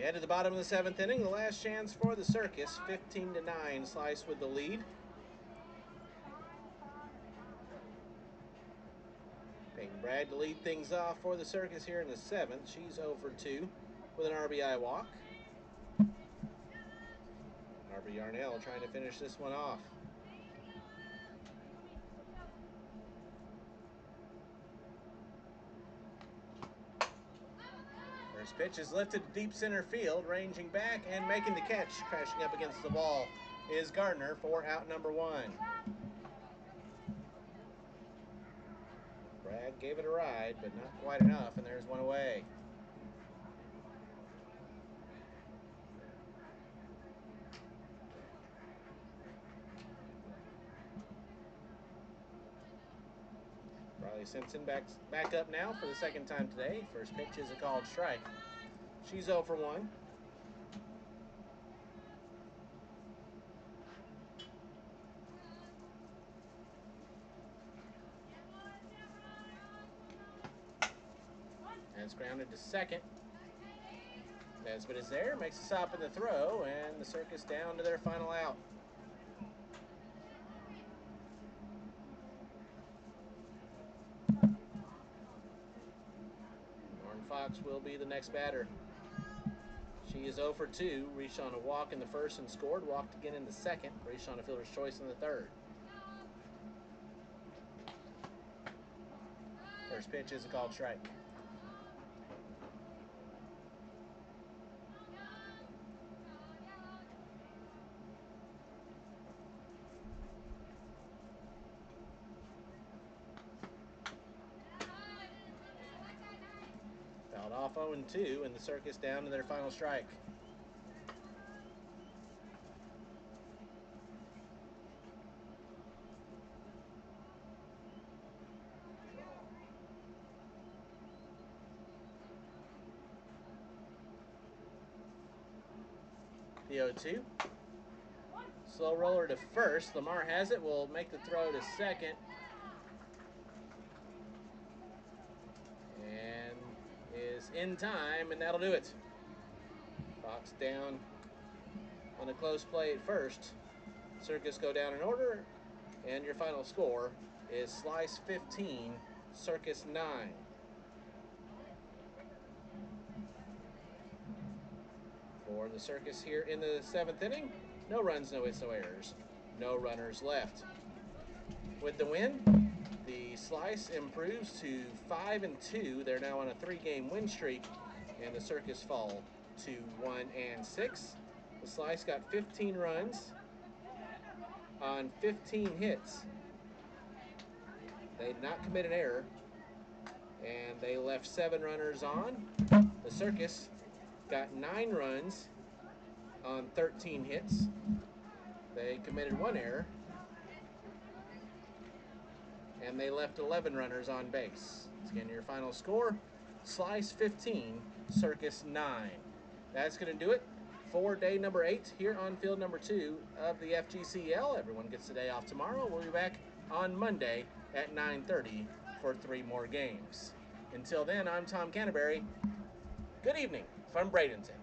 We head to the bottom of the 7th inning. The last chance for the Circus. 15-9, Slice with the lead. Peyton Bragg to lead things off for the Circus here in the 7th. She's 0 for 2 with an RBI walk. Harvey Yarnell trying to finish this one off. First pitch is lifted to deep center field, ranging back and making the catch. Crashing up against the wall is Gardner for out number 1. Bragg gave it a ride, but not quite enough, and there's one away. Riley Simpson back up now for the 2nd time today. First pitch is a called strike. She's 0 for 1. And it's grounded to second. Nesbitt is there, makes a stop in the throw, and the Circus down to their final out. Lauren Fox will be the next batter. She is 0 for 2, reached on a walk in the 1st and scored, walked again in the 2nd, reached on a fielder's choice in the 3rd. First pitch is a called strike. Fouled off 0-2, and the Circus down to their final strike. The 0-2. Slow roller to first. Lamar has it. Will make the throw to second. And is in time, and that'll do it. Fox down on a close play at first. Circus go down in order, and your final score is Slice 15, Circus 9. For the Circus here in the 7th inning, no runs, no hits, no errors, no runners left. With the win, the Slice improves to 5-2. They're now on a 3-game win streak, and the Circus fall to 1-6. The Slice got 15 runs on 15 hits. They did not commit an error, and they left 7 runners on. The Circus got 9 runs on 13 hits. They committed 1 error, and they left 11 runners on base. Once again, your final score, Slice 15, Circus 9. That's going to do it for day number 8 here on field number 2 of the FGCL. Everyone gets the day off tomorrow. We'll be back on Monday at 9:30 for 3 more games. Until then, I'm Tom Canterbury. Good evening from Bradenton.